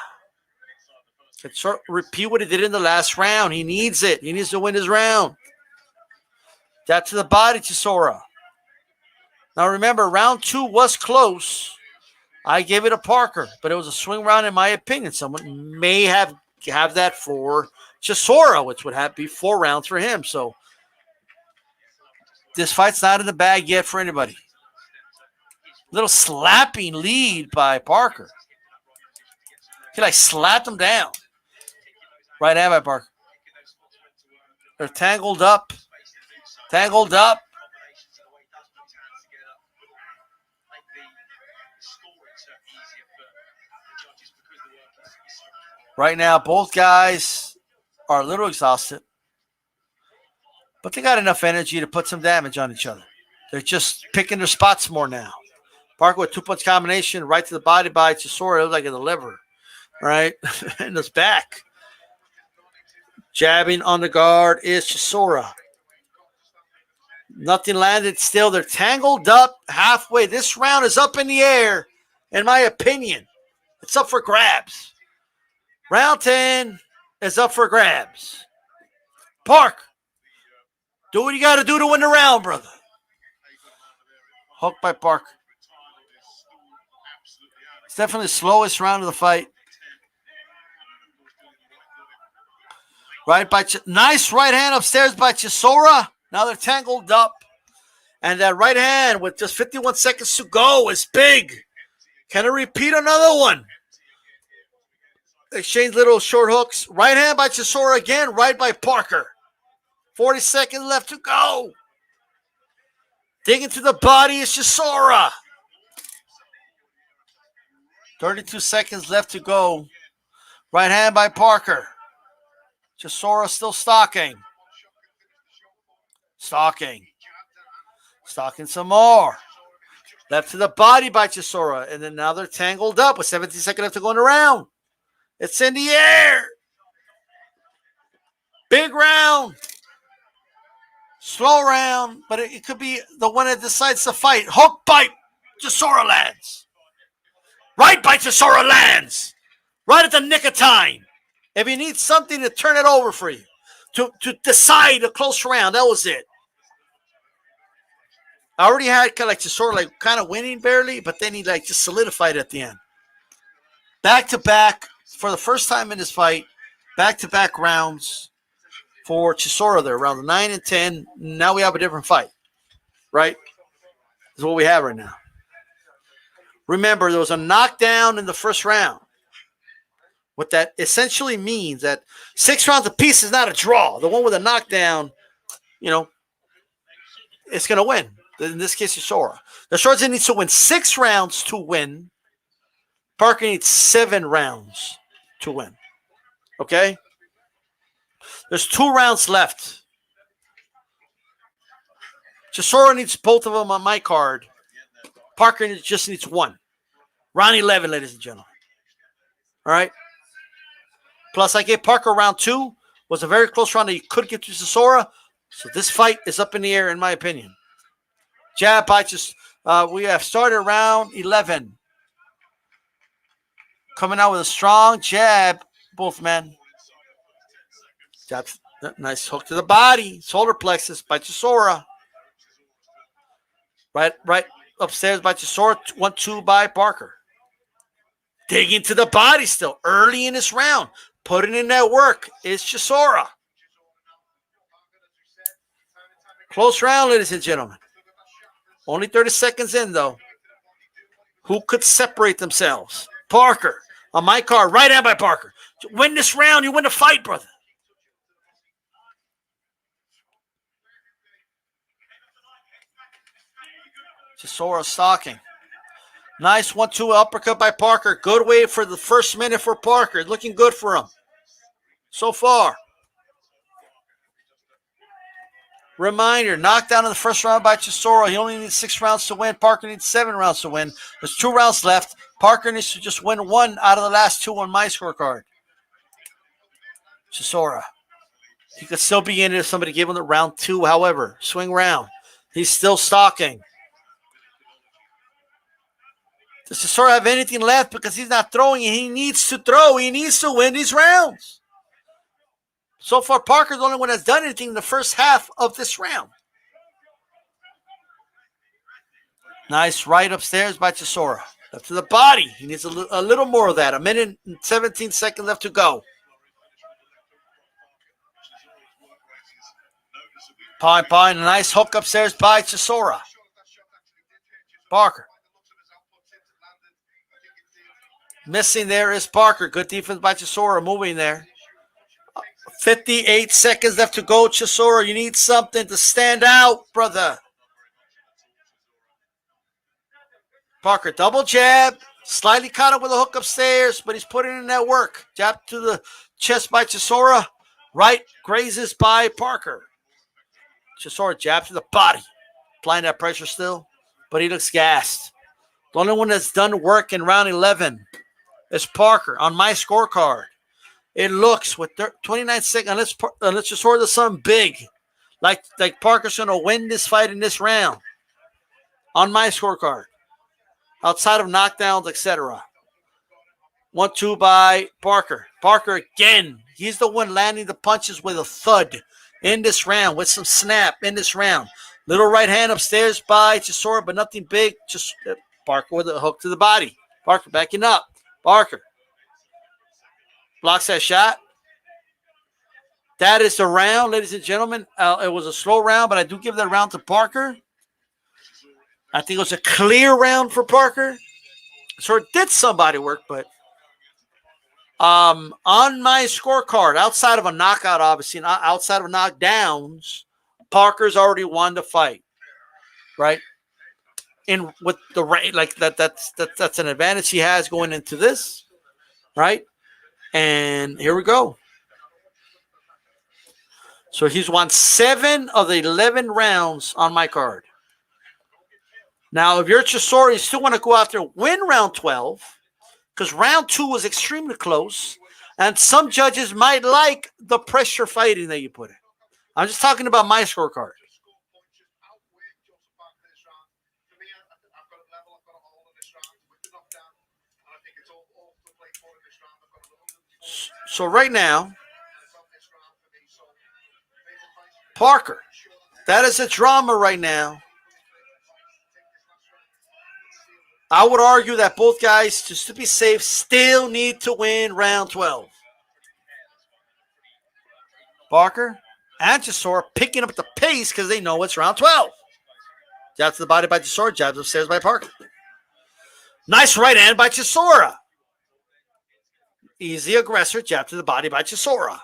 Repeat what he did in the last round. He needs it. He needs to win his round. Jab to the body, Chisora. Now remember, round 2 was close. I gave it to Parker, but it was a swing round in my opinion. Someone may have that for Chisora, which would be 4 rounds for him. So this fight's not in the bag yet for anybody. Little slapping lead by Parker. He slapped him down. Right hand by Parker. They're tangled up. Tangled up. Right now, both guys are a little exhausted. But they got enough energy to put some damage on each other. They're just picking their spots more now. Parker with 2-punch combination, right to the body by Chisora. It was like in the liver, right? In his back. Jabbing on the guard is Chisora. Nothing landed still. They're tangled up halfway. This round is up in the air, in my opinion. It's up for grabs. Round 10 is up for grabs. Park, do what you got to do to win the round, brother. Hooked by Parker. It's definitely the slowest round of the fight. Nice right hand upstairs by Chisora. Now they're tangled up. And that right hand with just 51 seconds to go is big. Can it repeat another one? Exchange little short hooks. Right hand by Chisora again. Right by Parker. 40 seconds left to go. Digging to the body is Chisora. 32 seconds left to go. Right hand by Parker. Chisora still stalking. Stalking some more. Left to the body by Chisora. And then now they're tangled up with 17 seconds left to go in the round. It's in the air. Big round. Slow round. But it could be the one that decides to fight. Hook bite. Chisora lands. Right by Chisora lands. Right at the nick of time. If you need something to turn it over for you. To decide a close round. That was it. I already had Chisora kind of winning barely. But then he just solidified at the end. Back to back. For the first time in this fight, back-to-back rounds for Chisora there, round 9 and 10. Now we have a different fight, right? This is what we have right now. Remember, there was a knockdown in the first round. What that essentially means that 6 rounds apiece is not a draw. The one with a knockdown, it's going to win. In this case, Chisora. The Chisora needs to win 6 rounds to win. Parker needs 7 rounds to win. Okay? There's 2 rounds left. Chisora needs both of them on my card. Parker just needs 1. Round 11, ladies and gentlemen. All right? Plus, I gave Parker round 2. Was a very close round that you could get to Chisora. So this fight is up in the air, in my opinion. Jab by we have started round 11. Coming out with a strong jab, both men. Jab, nice hook to the body, solar plexus by Chisora. Right upstairs by Chisora. 1-2 by Parker. Digging to the body still. Early in this round. Putting in that work is Chisora. Close round, ladies and gentlemen. Only 30 seconds in, though. Who could separate themselves? Parker. On my card, right hand by Parker. Win this round, you win the fight, brother. Chisora stalking. Nice 1-2 uppercut by Parker. Good way for the first minute for Parker. Looking good for him so far. Reminder, knockdown in the first round by Chisora. He only needs 6 rounds to win. Parker needs 7 rounds to win. There's 2 rounds left. Parker needs to just win 1 out of the last 2 on my scorecard. Chisora. He could still be in it if somebody gave him the round 2. However, swing round. He's still stalking. Does Chisora have anything left? Because he's not throwing it. He needs to throw. He needs to win these rounds. So far, Parker's the only one that's done anything in the first half of this round. Nice right upstairs by Chisora. Left to the body. He needs a little more of that. 1 minute and 17 seconds left to go. Pine. A nice hook upstairs by Chisora. Parker. Missing there is Parker. Good defense by Chisora. Moving there. 58 seconds left to go, Chisora. You need something to stand out, brother. Parker, double jab. Slightly caught him with a hook upstairs, but he's putting in that work. Jab to the chest by Chisora. Right grazes by Parker. Chisora jab to the body. Applying that pressure still, but he looks gassed. The only one that's done work in round 11 is Parker on my scorecard. It looks with 29 seconds, unless Chisora does something big, like Parker's going to win this fight in this round on my scorecard, outside of knockdowns, etc. 1-2 by Parker. Parker again. He's the one landing the punches with a thud in this round, with some snap in this round. Little right hand upstairs by Chisora, but nothing big. Just Parker with a hook to the body. Parker backing up. Parker blocks that shot. That is the round, ladies and gentlemen. It was a slow round, but I do give that round to Parker. I think it was a clear round for Parker. So it did somebody work, but on my scorecard, outside of a knockout, obviously, not outside of knockdowns, Parker's already won the fight, right? In with the right, like that's an advantage he has going into this, right? And here we go. So he's won 7 of the 11 rounds on my card. Now, if you're Chisora, you still want to go out there and win round 12, because round 2 was extremely close, and some judges might like the pressure fighting that you put in. I'm just talking about my scorecard. So right now, Parker, that is a drama right now. I would argue that both guys, just to be safe, still need to win round 12. Parker and Chisora picking up the pace because they know it's round 12. Jab to the body by Chisora, jabs upstairs by Parker. Nice right hand by Chisora. Easy aggressor, jab to the body by Chisora.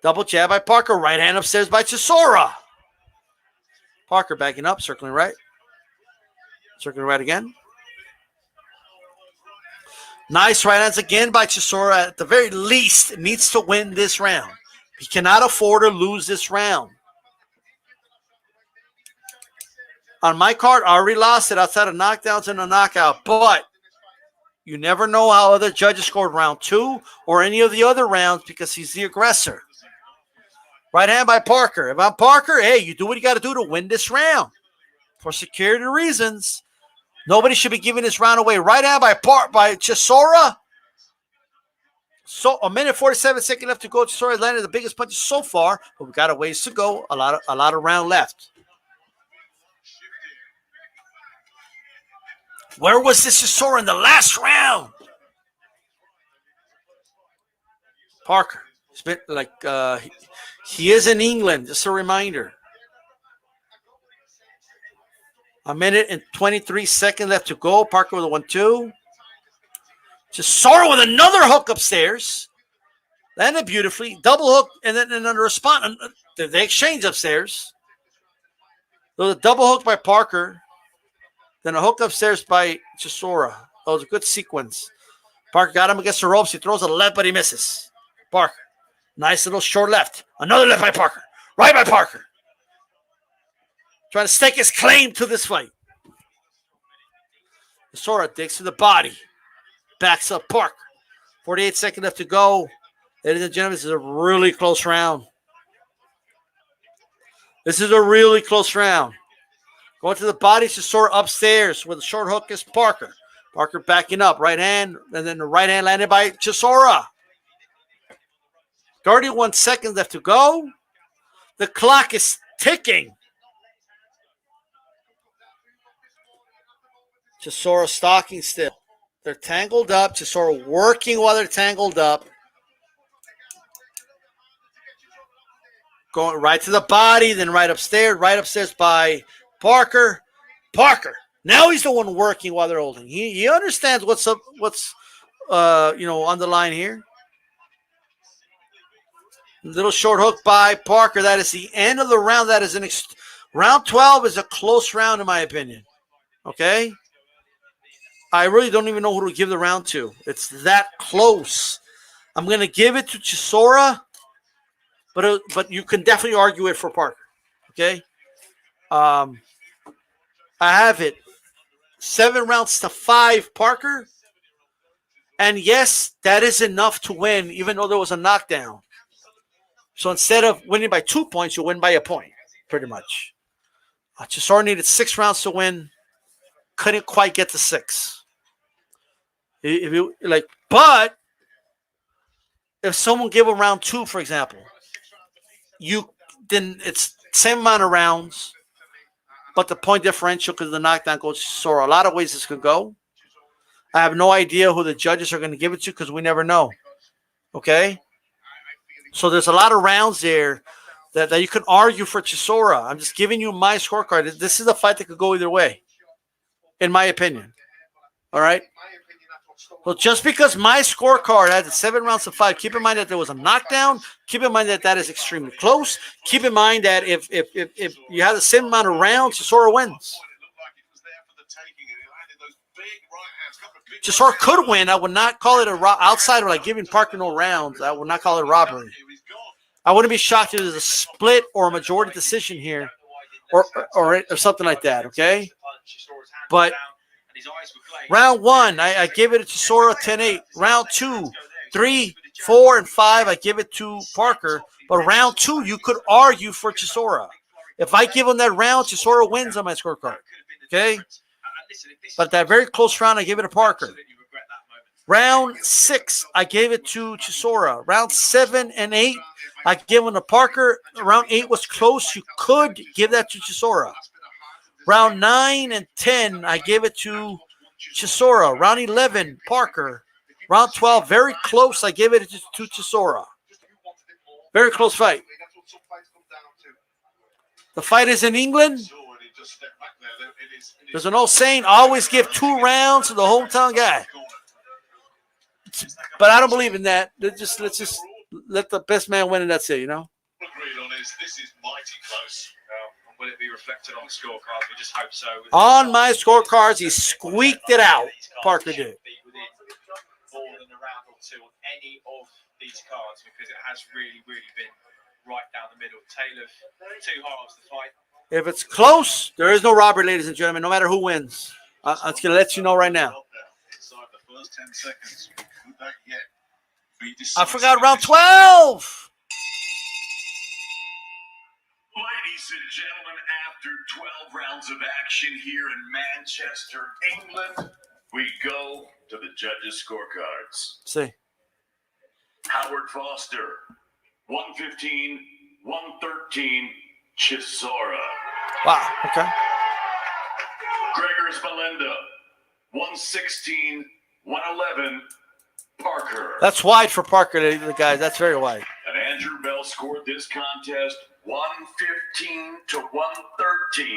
Double jab by Parker, right hand upstairs by Chisora. Parker backing up, circling right. Circling right again. Nice right hands again by Chisora. At the very least, needs to win this round. He cannot afford to lose this round. On my card, I already lost it outside of knockdowns and a knockout, but you never know how other judges scored round 2 or any of the other rounds because he's the aggressor. Right hand by Parker. If I'm Parker, hey, you do what you got to do to win this round. For security reasons, nobody should be giving this round away. Right hand by Chisora. So 1 minute 47 seconds left to go. Chisora landed the biggest punches so far, but we got a ways to go. A lot of round left. Where was this Chisora in the last round? Parker. It's been like he is in England. Just a reminder. A minute and 23 seconds left to go. Parker with a 1-2. Chisora with another hook upstairs. Landed beautifully. Double hook and then under a spot. They exchange upstairs. So the double hook by Parker. Then a hook upstairs by Chisora. That was a good sequence. Parker got him against the ropes. He throws a left, but he misses. Parker. Nice little short left. Another left by Parker. Right by Parker. Trying to stake his claim to this fight. Chisora digs to the body. Backs up Parker. 48 seconds left to go. Ladies and gentlemen, this is a really close round. This is a really close round. Going to the body, Chisora upstairs with a short hook is Parker. Parker backing up, right hand, and then the right hand landed by Chisora. 31 seconds left to go. The clock is ticking. Chisora stalking still. They're tangled up. Chisora working while they're tangled up. Going right to the body, then right upstairs by Parker. Parker. Now he's the one working while they're holding. He understands what's up, what's on the line here. Little short hook by Parker. That is the end of the round. That is round 12 is a close round in my opinion. Okay? I really don't even know who to give the round to. It's that close. I'm going to give it to Chisora, but you can definitely argue it for Parker. Okay? I have it 7-5 Parker. And yes, that is enough to win, even though there was a knockdown. So instead of winning by 2 points, you win by a point, pretty much. Chisora needed 6 rounds to win. Couldn't quite get to 6. But if someone gave a round 2, for example, then it's same amount of rounds, but the point differential because of the knockdown goes to Chisora. A lot of ways this could go. I have no idea who the judges are going to give it to because we never know. Okay? So there's a lot of rounds there that you can argue for Chisora. I'm just giving you my scorecard. This is a fight that could go either way, in my opinion. All right? So just because my scorecard has 7-5, keep in mind that there was a knockdown. Keep in mind that that is extremely close. Keep in mind that if you have the same amount of rounds, Chisora wins. Chisora could win. I would not call it outside of like giving Parker no rounds. I would not call it a robbery. I wouldn't be shocked if there's a split or a majority decision here, or something like that. Okay, but round 1, I give it to Chisora 10-8. Round 2, 3, 4, and 5, I give it to Parker. But round 2, you could argue for Chisora. If I give him that round, Chisora wins on my scorecard. Okay. But that very close round, I gave it to Parker. Round 6, I gave it to Chisora. Round 7 and 8, I gave them to Parker. Round 8 was close. You could give that to Chisora. Round 9 and 10, I gave it to Chisora. Round 11, Parker. Round 12, very close. I gave it to Chisora. Very close fight. The fight is in England. There's an old saying, always give 2 rounds to the hometown guy. But I don't believe in that. Let's just let the best man win, and that's it, Agreed on this is mighty close. Will it be reflected on the scorecards? We just hope so. On my scorecards, he squeaked it out. Parker did. More than a round or 2 on any of these cards because it has really, really been right down the middle. Tale of 2 halves the fight. If it's close, there is no robbery, ladies and gentlemen, no matter who wins. I'm just going to let you know right now. Inside the first 10 seconds, could that yet be I decisive? forgot round 12. Ladies and gentlemen, after 12 rounds of action here in Manchester, England, we go to the judges' scorecards. See. Howard Foster, 115, 113, Chisora. Wow. Okay. Gregor Spalenda, 116, 111, Parker. That's wide for Parker, the guys. That's very wide. And Andrew Bell scored this contest 115 to 113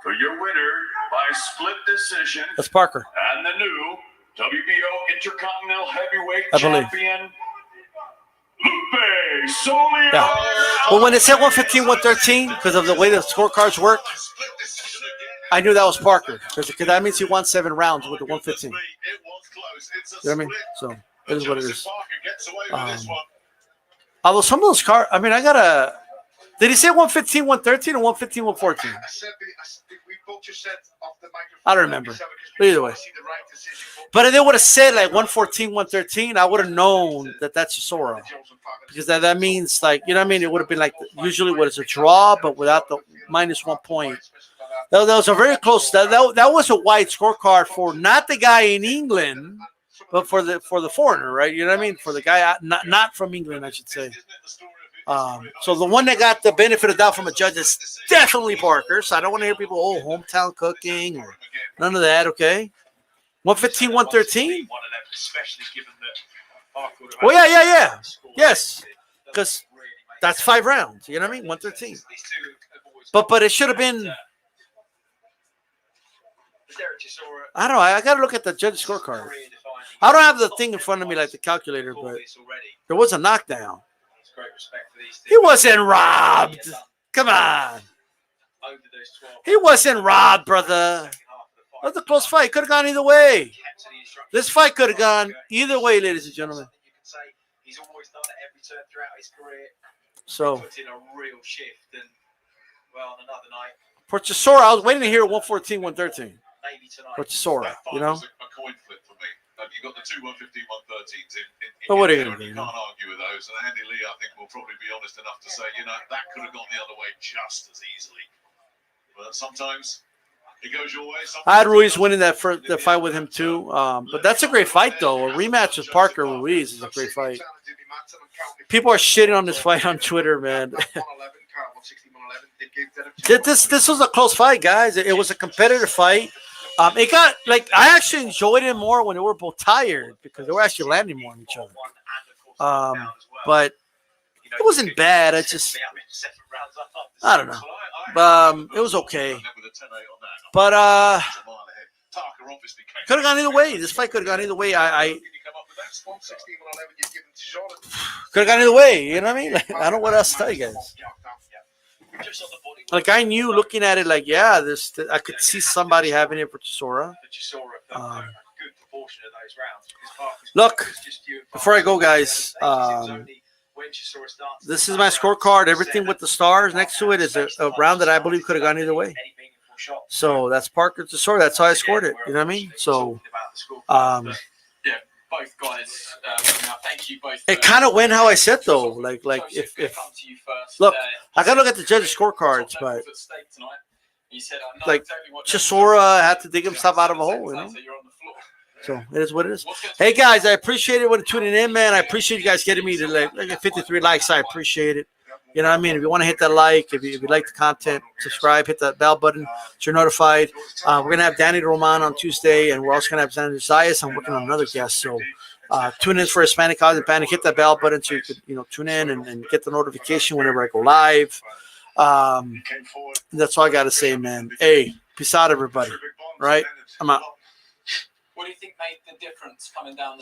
for your winner by split decision. That's Parker. And the new WBO Intercontinental Heavyweight I believe. Champion, Lupe Solier. Yeah. Well, when it said 115, 113, because of the way the scorecards work, I knew that was Parker. Because that means he won 7 rounds with the 115. You know what I mean? So it is what it is. Although some of those cards, I mean, I got to. Did he say 115, 113 or 115, 114? I don't remember. But either way. But if they would have said like 114, 113, I would have known that that's Chisora. Because that means, like, you know what I mean? It would have been like usually what is a draw, but without the minus 1 point. That was a very close. That was a wide scorecard for not the guy in England, but for the foreigner, right? You know what I mean? For the guy not from England, I should say. So the one that got the benefit of doubt from a judge is definitely Parker. So I don't want to hear people, hometown cooking or none of that, okay? 115, 113? Oh, yeah. Yes. Because that's 5 rounds. You know what I mean? 113. But it should have been. I don't know. I got to look at the judge scorecard. I don't have the thing in front of me like the calculator, but there was a knockdown. He wasn't robbed. Come on. He wasn't robbed, brother. That was a close fight. Could have gone either way. This fight could have gone either way, ladies and gentlemen. So, for Chisora, I was waiting to hear 114, 113. For Chisora, you know? You got the two 115, 113s in but what are you going to do? You can't argue with those. And Andy Lee, I think, will probably be honest enough to say, that could have gone the other way just as easily. But sometimes it goes your way. I had Ruiz winning the fight with him too. But that's a great fight, though. A rematch with Parker Ruiz is a great fight. People are shitting on this fight on Twitter, man. This was a close fight, guys. It was a competitive fight. It got I actually enjoyed it more when they were both tired because they were actually landing more on each other. But it wasn't bad. I don't know. It was okay. But could have gone either way. This fight could have gone either way. I could have gone either way. You know what I mean? I don't know what else to tell you guys. I knew looking at it, I could see somebody having it for Chisora. Look, before I go, guys, this is my scorecard. Everything with the stars next to it is a round that I believe could have gone either way. So that's Parker Chisora. That's how I scored it. You know what I mean? So, both guys, thank you both. It kind of went how I said though. If look, I gotta look at the judges' scorecards, but Chisora had to dig himself out of a hole, you know. So it is what it is. Hey guys, I appreciate it when tuning in, man. I appreciate you guys getting me to 53 likes. I appreciate it. You know what I mean? If you want to hit that like, if you like the content, subscribe, hit that bell button so you're notified. We're going to have Danny Roman on Tuesday, and we're also going to have Xander Zayas. I'm working on another guest. So tune in for Hispanic Cause and Panic. Hit that bell button so you could tune in and get the notification whenever I go live. That's all I got to say, man. Hey, peace out, everybody. Right? I'm out. What do you think made the difference coming down the